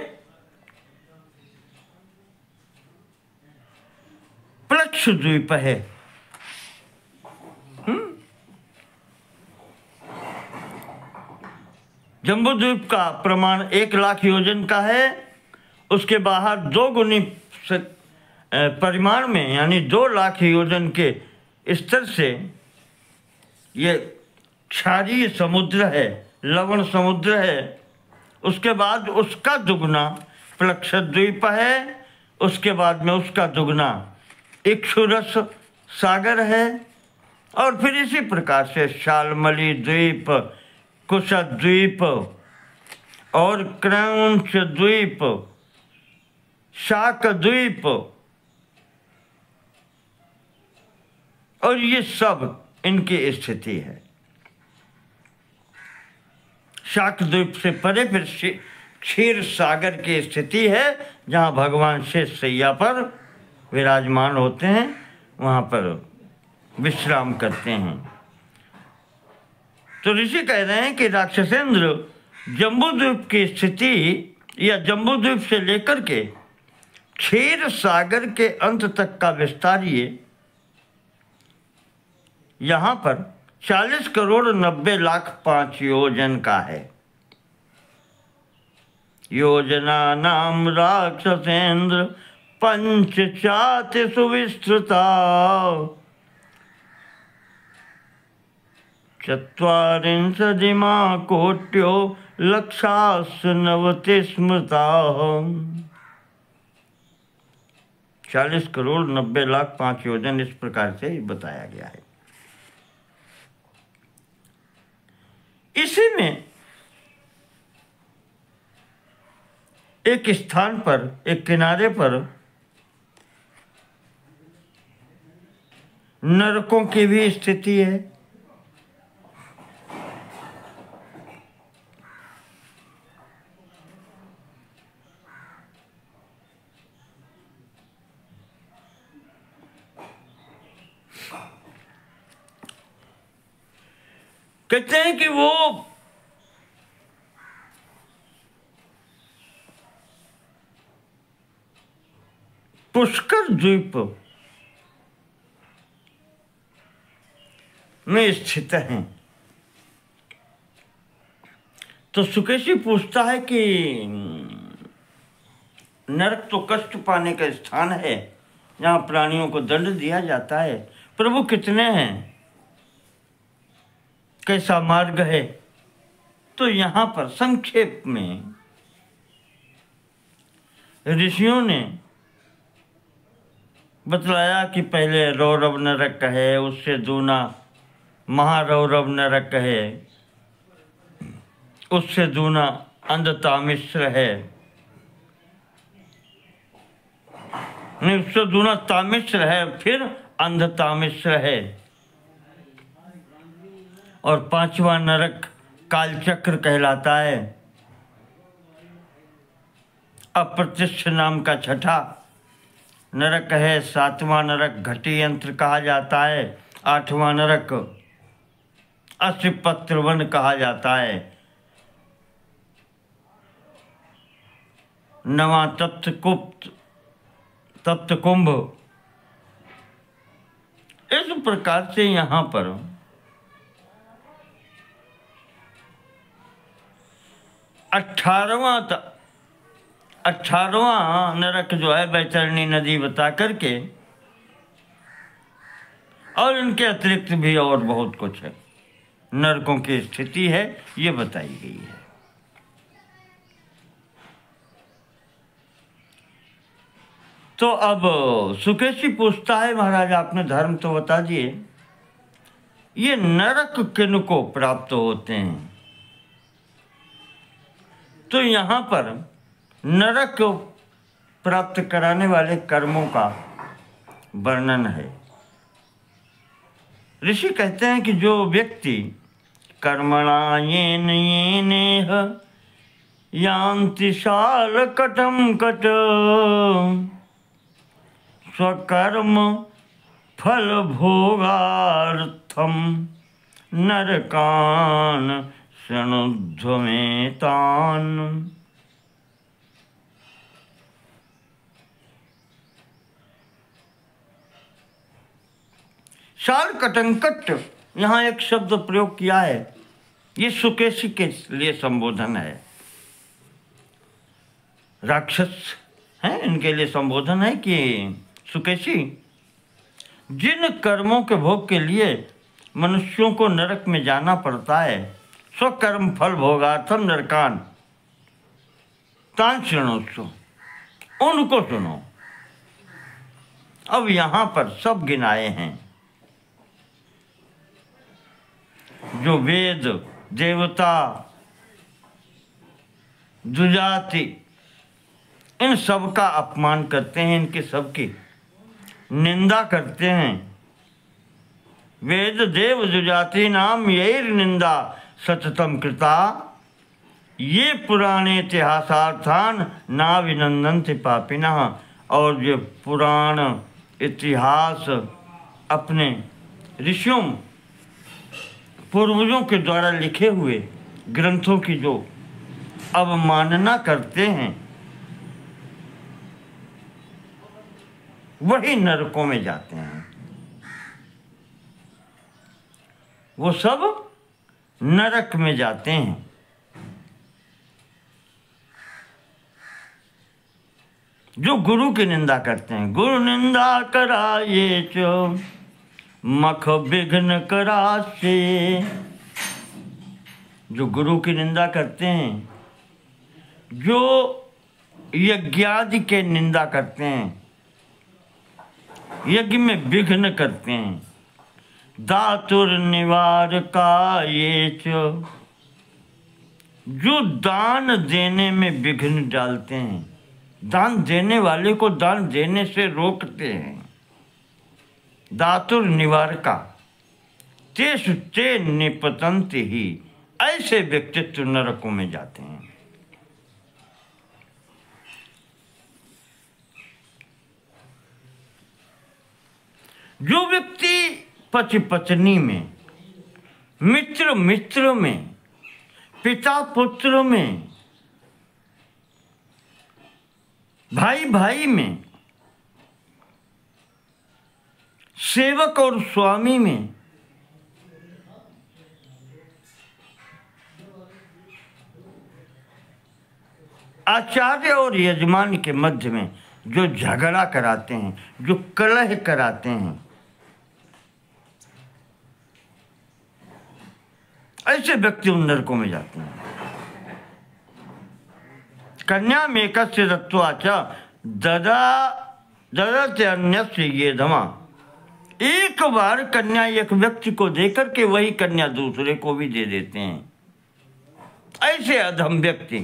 प्लक्ष द्वीप है। जम्बू द्वीप का प्रमाण 1 लाख योजन का है। उसके बाहर 2 गुनी परिमाण में यानी 2 लाख योजन के स्तर से ये क्षारीय समुद्र है, लवण समुद्र है। उसके बाद उसका दुगना प्लक्षद्वीप है, उसके बाद में उसका दुगना इक्षुरस सागर है, और फिर इसी प्रकार से शालमली द्वीप, कुशद्वीप और क्रौंच द्वीप, शाक द्वीप, और ये सब इनकी स्थिति है। शाक द्वीप से परे फिर क्षीर सागर की स्थिति है, जहाँ भगवान शेष शैया पर विराजमान होते हैं, वहाँ पर विश्राम करते हैं। तो ऋषि कह रहे हैं कि राक्षसेंद्र जम्बूद्वीप की स्थिति या जम्बूद्वीप से लेकर के क्षीर सागर के अंत तक का विस्तार ये यहाँ पर 40 करोड़ 90 लाख 5 योजन का है। योजना नाम राक्षसेंद्र पंचचाति सुविस्तृता, 40 कोट्यो लक्षास्नवति स्मृता। 40 करोड़ 90 लाख 5 योजन इस प्रकार से बताया गया है। इसी में एक स्थान पर, एक किनारे पर नरकों की भी स्थिति है। कहते हैं कि वो पुष्कर द्वीप में स्थित हैं। तो सुकेशी पूछता है कि नरक तो कष्ट पाने का स्थान है, जहाँ प्राणियों को दंड दिया जाता है, प्रभु कितने हैं, कैसा मार्ग है? तो यहाँ पर संक्षेप में ऋषियों ने बतलाया कि पहले रौरव नरक है, उससे दूना महारौरव नरक है, उससे दूना अंधतामिश्र है, नहीं उससे दूना तामिश्र है, फिर अंधतामिश्र है, और 5वां नरक कालचक्र कहलाता है। अप्रतिष्ठ नाम का 6ठा नरक है। 7वां नरक घटी यंत्र कहा जाता है। 8वां नरक असिपत्रवन कहा जाता है। 9वां तप्त कुंभ। इस प्रकार से यहाँ पर 18वां नरक जो है बैतरणी नदी बता करके, और इनके अतिरिक्त भी और बहुत कुछ है, नरकों की स्थिति है, ये बताई गई है। तो अब सुकेशी पूछता है, महाराज आपने धर्म तो बता दिए, ये नरक किनको प्राप्त होते हैं? तो यहाँ पर नरक प्राप्त कराने वाले कर्मों का वर्णन है। ऋषि कहते हैं कि जो व्यक्ति कर्मणा येनेह यान्ति शालकटं कट स्वकर्म फल भोगार्थम नरकान शृणुध्वमेतान। शाल कटंकट, यहाँ एक शब्द प्रयोग किया है, ये सुकेशी के लिए संबोधन है। राक्षस हैं, इनके लिए संबोधन है कि सुकेशी, जिन कर्मों के भोग के लिए मनुष्यों को नरक में जाना पड़ता है, स्वकर्म फल भोगार्थम नरकान तान शृणोत्सव, उनको सुनो। अब यहां पर सब गिनाए हैं जो वेद, देवता, दुजाति, इन सब का अपमान करते हैं, इनके सबकी निंदा करते हैं। वेद देव दुजाति नाम यही निंदा सततम कृता, ये पुराने इतिहासार्थान ना विनंदन्ति पापिनः। और ये पुराण इतिहास अपने ऋषियों पूर्वजों के द्वारा लिखे हुए ग्रंथों की जो अवमानना करते हैं, वही नरकों में जाते हैं। वो सब नरक में जाते हैं। जो गुरु की निंदा करते हैं, गुरु निंदा करा ये चो मख विघ्न करा से। जो गुरु की निंदा करते हैं, जो यज्ञादि के निंदा करते हैं, यज्ञ में विघ्न करते हैं, दातुर निवार का ये चो, जो दान देने में विघ्न डालते हैं, दान देने वाले को दान देने से रोकते हैं। दातुर निवारका तेषु ते निपतन्ति ही, ऐसे व्यक्तित्व नरकों में जाते हैं। जो व्यक्ति पति पत्नी में, मित्र मित्र में, पिता पुत्र में, भाई भाई में, सेवक और स्वामी में, आचार्य और यजमान के मध्य में जो झगड़ा कराते हैं, जो कलह कराते हैं, ऐसे व्यक्ति उन नरकों में जाते हैं। कन्या में कस्य दत्त्वा च ददते अन्यस्य ये धमा। एक बार कन्या एक व्यक्ति को देकर के वही कन्या दूसरे को भी दे देते हैं। ऐसे अधम व्यक्ति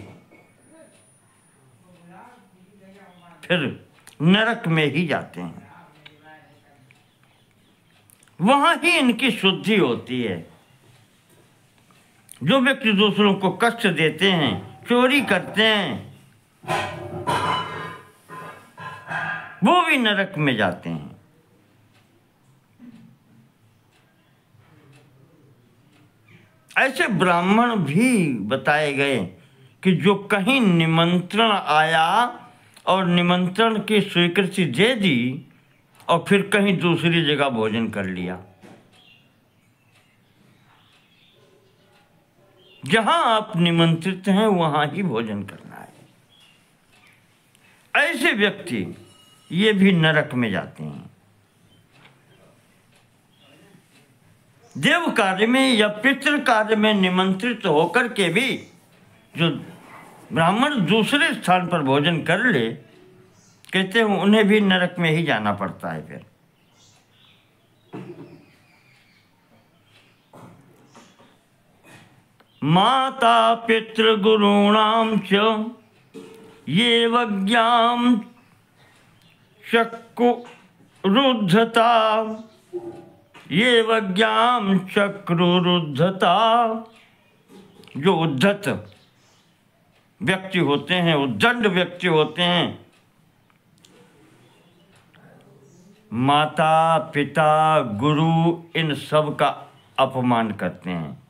फिर नरक में ही जाते हैं। वहां ही इनकी शुद्धि होती है। जो व्यक्ति दूसरों को कष्ट देते हैं, चोरी करते हैं, वो भी नरक में जाते हैं। ऐसे ब्राह्मण भी बताए गए कि जो कहीं निमंत्रण आया और निमंत्रण की स्वीकृति दे दी और फिर कहीं दूसरी जगह भोजन कर लिया। जहां आप निमंत्रित हैं वहां ही भोजन करना है। ऐसे व्यक्ति ये भी नरक में जाते हैं। देव कार्य में या पितृ कार्य में निमंत्रित होकर के भी जो ब्राह्मण दूसरे स्थान पर भोजन कर ले, कहते हैं उन्हें भी नरक में ही जाना पड़ता है। फिर माता पितृ गुरूणाम च ये वज्ञाम चक्कु रुद्धता, ये वज्ञाम चक्रु रुद्धता। जो उद्धत व्यक्ति होते हैं, उद्दंड व्यक्ति होते हैं, माता पिता गुरु इन सब का अपमान करते हैं,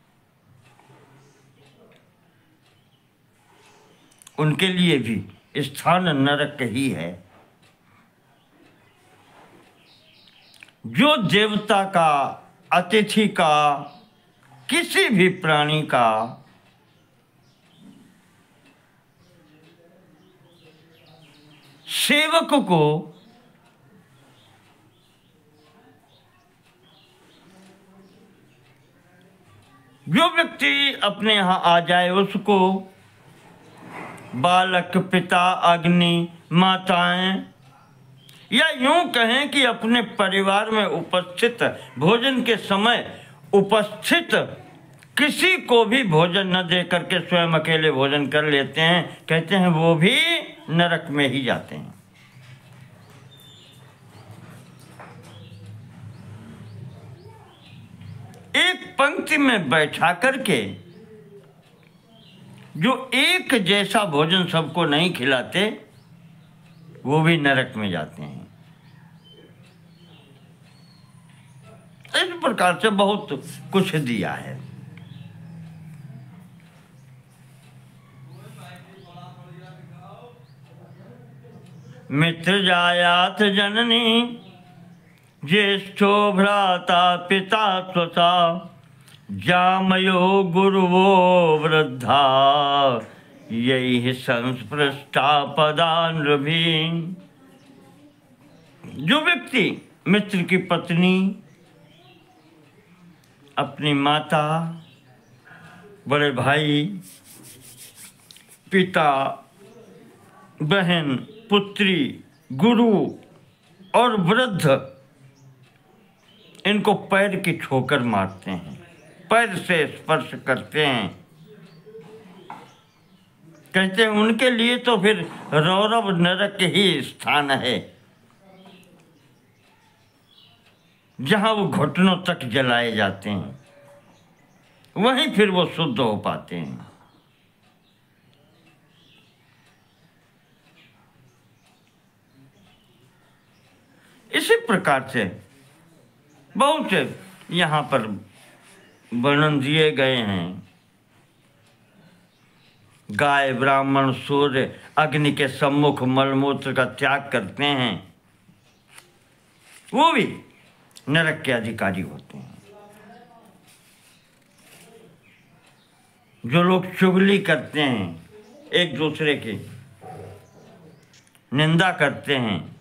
उनके लिए भी स्थान नरक ही है। जो देवता का, अतिथि का, किसी भी प्राणी का सेवक को जो व्यक्ति अपने यहाँ आ जाए उसको बालक, पिता, अग्नि, माताएं, या यूं कहें कि अपने परिवार में उपस्थित भोजन के समय उपस्थित किसी को भी भोजन न दे करके स्वयं अकेले भोजन कर लेते हैं, कहते हैं वो भी नरक में ही जाते हैं। एक पंक्ति में बैठा करके जो एक जैसा भोजन सबको नहीं खिलाते, वो भी नरक में जाते हैं। इस प्रकार से बहुत कुछ दिया है। मित्र जायात जननी, ज्येष्ठो भ्राता पिता स्वता, जामयो गुरुवो वृद्धा, यही संस्पृष्टा पदान्रभी। जो व्यक्ति मित्र की पत्नी, अपनी माता, बड़े भाई, पिता, बहन, पुत्री, गुरु और वृद्ध, इनको पैर की ठोकर मारते हैं, पैर से स्पर्श करते हैं, कहते हैं उनके लिए तो फिर रौरव नरक ही स्थान है, जहां वो घुटनों तक जलाए जाते हैं, वहीं फिर वो शुद्ध हो पाते हैं। इसी प्रकार से बहुत से यहाँ पर वर्णन दिए गए हैं। गाय, ब्राह्मण, सूर्य अग्नि के सम्मुख मलमूत्र का त्याग करते हैं, वो भी नरक के अधिकारी होते हैं। जो लोग चुगली करते हैं, एक दूसरे की निंदा करते हैं,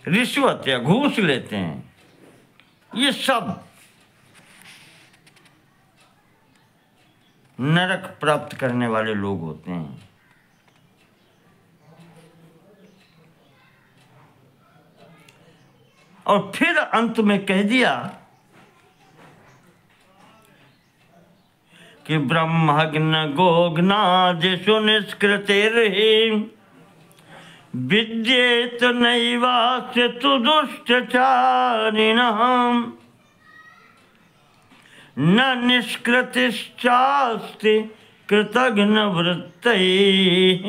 रिश्वत या घूस लेते हैं, ये सब नरक प्राप्त करने वाले लोग होते हैं। और फिर अंत में कह दिया कि ब्रह्मग्न गोग्नादिषु निष्कृतिर्हि विद्येत नैवास्य तु दुष्टचारिणः, न निष्कृतिश्चास्ति कृतघ्न वृत्तैः,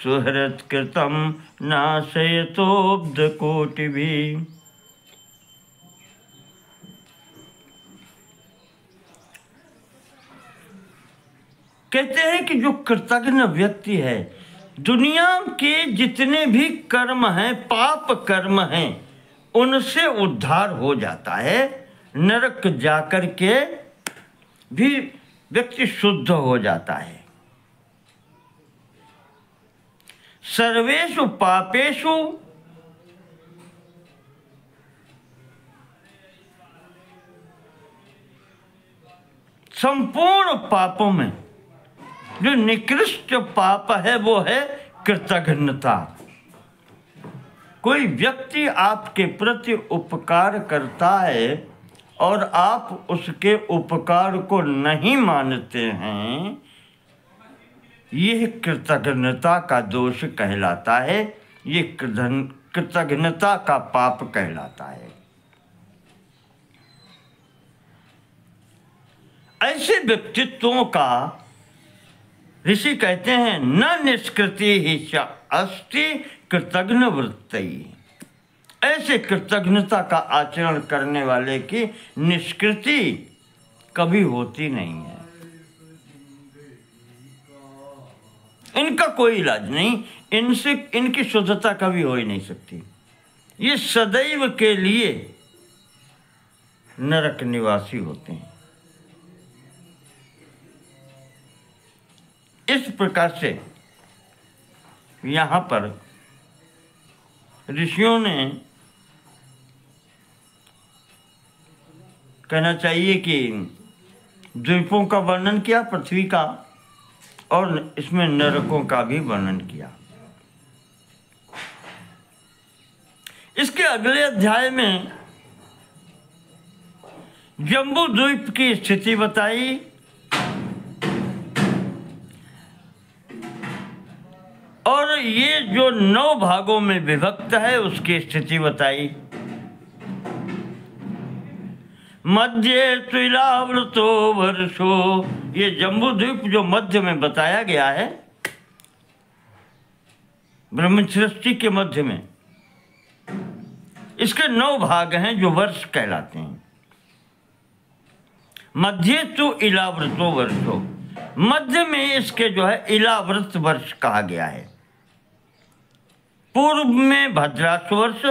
सुहृत्कृतं नाशयतोऽब्धकोटिभिः। कहते हैं कि जो कृतघ्न व्यक्ति है, दुनिया के जितने भी कर्म हैं, पाप कर्म हैं, उनसे उद्धार हो जाता है। नरक जाकर के भी व्यक्ति शुद्ध हो जाता है। सर्वेषु पापेषु संपूर्ण पापों में जो निकृष्ट पाप है वो है कृतघ्नता। कोई व्यक्ति आपके प्रति उपकार करता है और आप उसके उपकार को नहीं मानते हैं, यह कृतघ्नता का दोष कहलाता है, ये कृतघ्नता का पाप कहलाता है। ऐसे व्यक्तित्वों का ऋषि कहते हैं न निष्कृति ही अस्ति कृतघ्न वृत्ति। ऐसे कृतघ्नता का आचरण करने वाले की निष्कृति कभी होती नहीं है, इनका कोई इलाज नहीं, इनसे इनकी शुद्धता कभी हो ही नहीं सकती। ये सदैव के लिए नरक निवासी होते हैं। इस प्रकार से यहाँ पर ऋषियों ने कहना चाहिए कि द्वीपों का वर्णन किया, पृथ्वी का, और इसमें नरकों का भी वर्णन किया। इसके अगले अध्याय में जम्बू द्वीप की स्थिति बताई और ये जो 9 भागों में विभक्त है उसकी स्थिति बताई। मध्य तुलावृतो वर्षो, ये जम्बू द्वीप जो मध्य में बताया गया है, ब्रह्म सृष्टि के मध्य में, इसके 9 भाग हैं जो वर्ष कहलाते हैं। मध्य तो इलावृतो वर्षो, मध्य में इसके जो है इलावृत वर्ष कहा गया है। पूर्व में भद्राश वर्ष,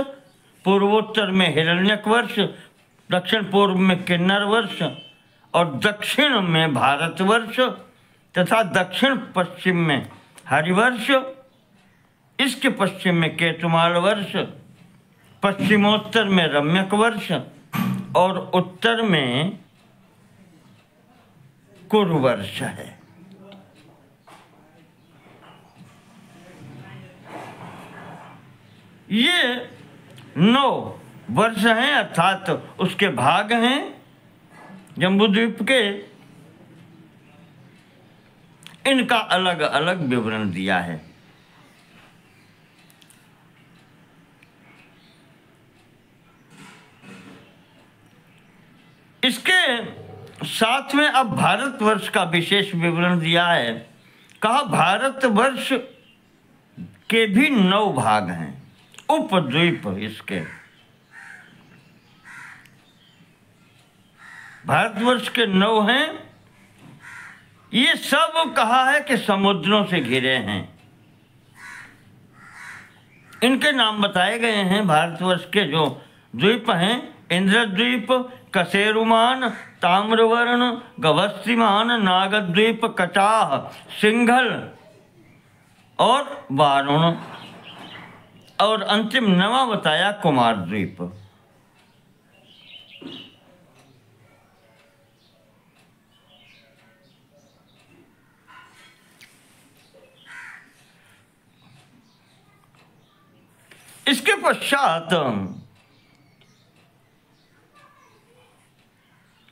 पूर्वोत्तर में हिरण्यक वर्ष, दक्षिण पूर्व में किन्नर वर्ष और दक्षिण में भारत वर्ष तथा दक्षिण पश्चिम में हरिवर्ष, इसके पश्चिम में केतुमाल वर्ष, पश्चिमोत्तर में रम्यक वर्ष और उत्तर में कुरु वर्ष है। ये 9 वर्ष हैं, अर्थात उसके भाग हैं जम्बूद्वीप के। इनका अलग अलग विवरण दिया है। इसके साथ में अब भारतवर्ष का विशेष विवरण दिया है। कहा भारतवर्ष के भी 9 भाग हैं, उपद्वीप इसके। भारतवर्ष के 9 हैं। ये सब कहा है कि समुद्रों से घिरे हैं। इनके नाम बताए गए हैं भारतवर्ष के जो द्वीप हैं: इंद्रद्वीप, कसेरुमान, ताम्रवर्ण, गवस्तिमान, नागद्वीप, कटाह, सिंघल और वारुण, और अंतिम 9वां बताया कुमार द्वीप। इसके पश्चात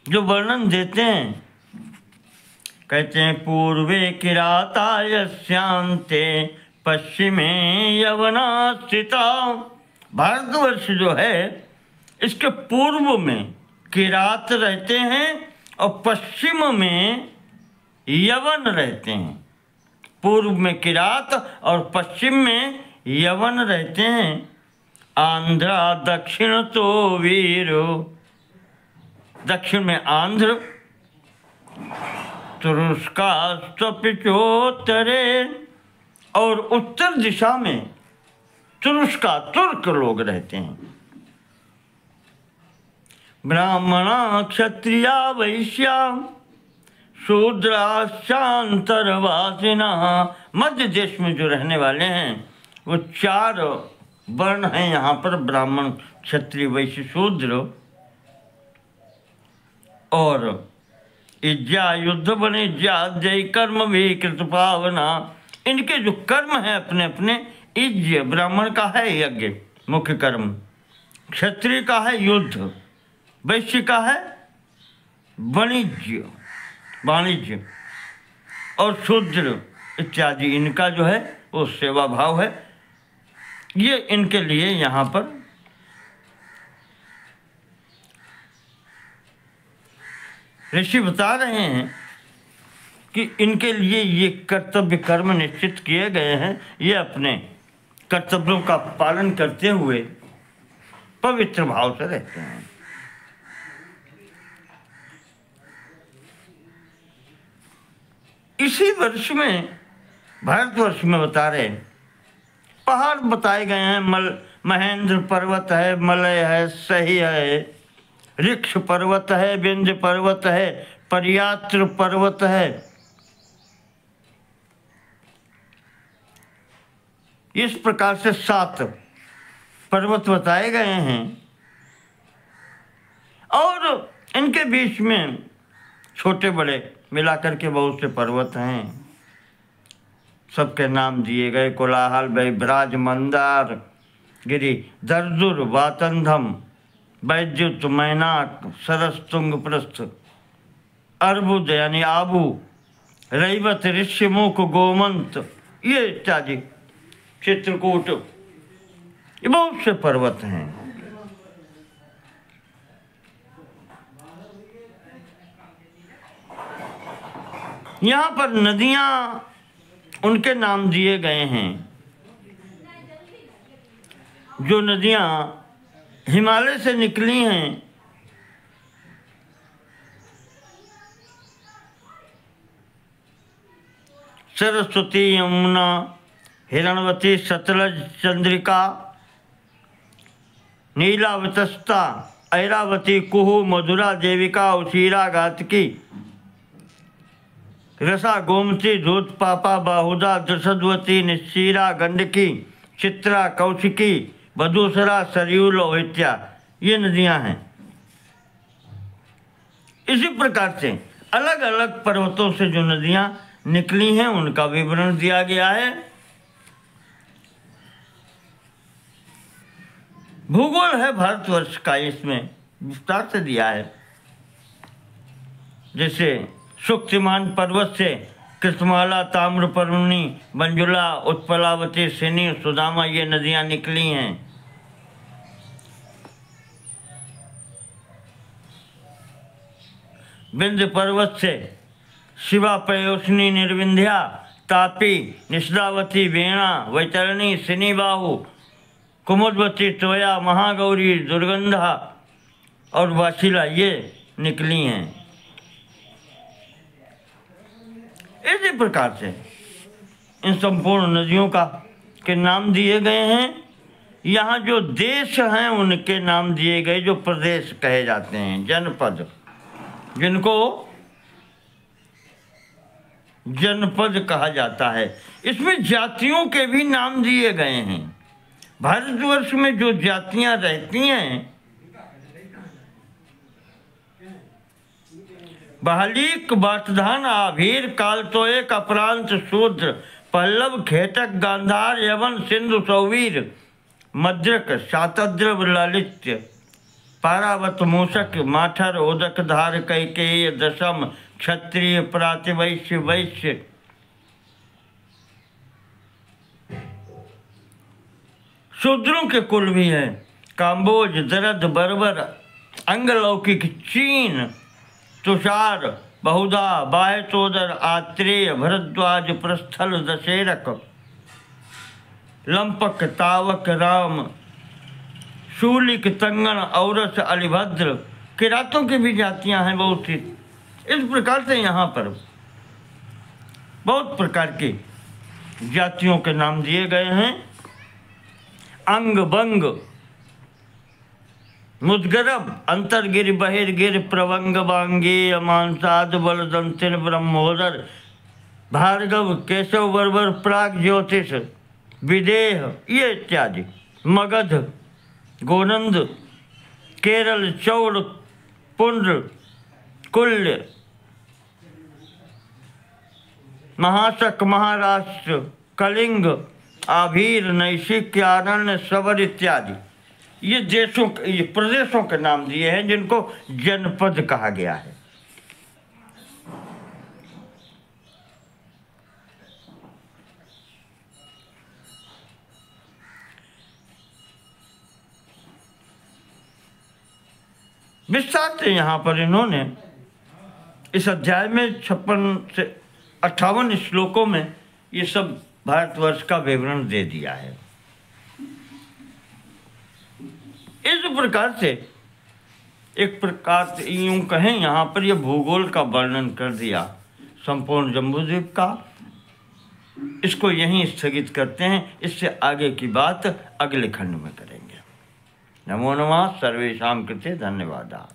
जो वर्णन देते हैं, कहते हैं पूर्वे किराताय श्यांते पश्चिमे यवना स्थिता। भारतवर्ष जो है इसके पूर्व में किरात रहते हैं और पश्चिम में यवन रहते हैं। पूर्व में किरात और पश्चिम में यवन रहते हैं। आंध्रा दक्षिण तो वीरो, दक्षिण में आंध्र, तुरुष्का पिछोत्तरे, और उत्तर दिशा में तुरुष्का तुर्क लोग रहते हैं। ब्राह्मणा क्षत्रिया वैश्या शूद्राशांतरवासिना। मध्य देश में जो रहने वाले हैं वो 4 वर्ण हैं यहाँ पर: ब्राह्मण, क्षत्रिय, वैश्य, शूद्र। और इज्जा युद्ध वनिज्या जय कर्म भी कृत पावना। इनके जो कर्म है अपने अपने, इज्य ब्राह्मण का है यज्ञ मुख्य कर्म, क्षत्रिय का है युद्ध, वैश्य का है वाणिज्य और शूद्र इत्यादि इनका जो है वो सेवा भाव है। ये इनके लिए यहाँ पर ऋषि बता रहे हैं कि इनके लिए ये कर्तव्य कर्म निश्चित किए गए हैं। ये अपने कर्तव्यों का पालन करते हुए पवित्र भाव से रहते हैं। इसी वर्ष में भारतवर्ष में बता रहे पहाड़ बताए गए हैं। महेंद्र पर्वत है, मलय है, सही है, ऋक्ष पर्वत है, विंध्य पर्वत है, पर्यात्र पर्वत है। इस प्रकार से 7 पर्वत बताए गए हैं और इनके बीच में छोटे बड़े मिलाकर के बहुत से पर्वत हैं। सबके नाम दिए गए। कोलाहल वैभ्राज मंदार गिरी दर्दुर वातंधम वैद्युत मैनाक सरस तुंग प्रस्थ अर्बुद यानी आबू रैवत ऋष्यमुख गोमंत ये इत्यादि चित्रकूट, ये बहुत से पर्वत हैं। यहाँ पर नदियाँ उनके नाम दिए गए हैं जो नदियाँ हिमालय से निकली हैं। सरस्वती, यमुना, हिरणवती, सतलज, चंद्रिका, नीलावतस्ता, ऐरावती, कुहू, मधुरा, देविका, उशीरा, घातकी, रसा, गोमती, धूतपापा, बाहुदा, दशद्वती, निश्चीरा, गंडकी, चित्रा, कौशिकी, वधूसरा, सरयू, लोहित्या ये नदियां हैं। इसी प्रकार से अलग अलग पर्वतों से जो नदियां निकली हैं उनका विवरण दिया गया है। भूगोल है भारतवर्ष का, इसमें विस्तार से दिया है। जैसे सुक्तिमान पर्वत से कृतमाला, ताम्रपर्णी, मंजुला, उत्पलावती, सिनी, सुदामा ये नदियां निकली हैं। विंध्य पर्वत से शिवा, पयोष्णी, निर्विंध्या, तापी, निषदावती, वीणा, वैतरणी, सिनीबाहु, कुमुदवती, तोया, महागौरी, दुर्गंधा और वाशिला ये निकली हैं। इसी प्रकार से इन संपूर्ण नदियों के नाम दिए गए हैं। यहाँ जो देश हैं उनके नाम दिए गए, जो प्रदेश कहे जाते हैं, जनपद, जिनको जनपद कहा जाता है। इसमें जातियों के भी नाम दिए गए हैं। भारतवर्ष में जो जातियां रहती हैं, बहालीक, बाटधान, आभीर, कालतोयक, अपरांत, शूद्र, पल्लव, खेटक, गांधार, यवन, सिंधु, सौवीर, मद्रक, शातद्रव, लालित्य, पारावत, मूषक, माठर, उदक, धार, कैकेय, दशम, क्षत्रिय, प्रातिवैश्य, वैश्य, शूद्रों के कुल भी हैं। काम्बोज, दरद, बर्बर, अंगलौकिक, चीन, तुषार, बहुधा, बाह्यतोदर, आत्रेय, भरद्वाज, प्रस्थल, दशेरक, लंपक, तावक, राम, शूलिक, तंगन, औरस, अलिभद्र, किरातों की भी जातियां हैं बहुत सी। इस प्रकार से यहाँ पर बहुत प्रकार की जातियों के नाम दिए गए हैं। अंग, बंग, मुद्गरब, अंतर्गिर, बहिर्गिर, प्रवंग, बांगेय, मानसाद, बलदंतिन, ब्रह्मोदर, भार्गव, केशव, बर्बर, प्राग ज्योतिष, विदेह ये इत्यादि, मगध, गोनंद, केरल, चौड़, पुंड्र, कुल्य, महाशक, महाराष्ट्र, कलिंग, आभीर, नैशिक, आरण्य, सवर इत्यादि ये देशों, ये प्रदेशों के नाम दिए हैं जिनको जनपद कहा गया है। विस्तार से यहाँ पर इन्होंने इस अध्याय में 56 से 58 श्लोकों में ये सब भारतवर्ष का विवरण दे दिया है। इस प्रकार से एक प्रकार से यूं कहें यहाँ पर ये भूगोल का वर्णन कर दिया संपूर्ण जम्बूद्वीप का। इसको यहीं स्थगित करते हैं, इससे आगे की बात अगले खंड में करेंगे। नमो नमः, सर्वेषां कृते धन्यवाद।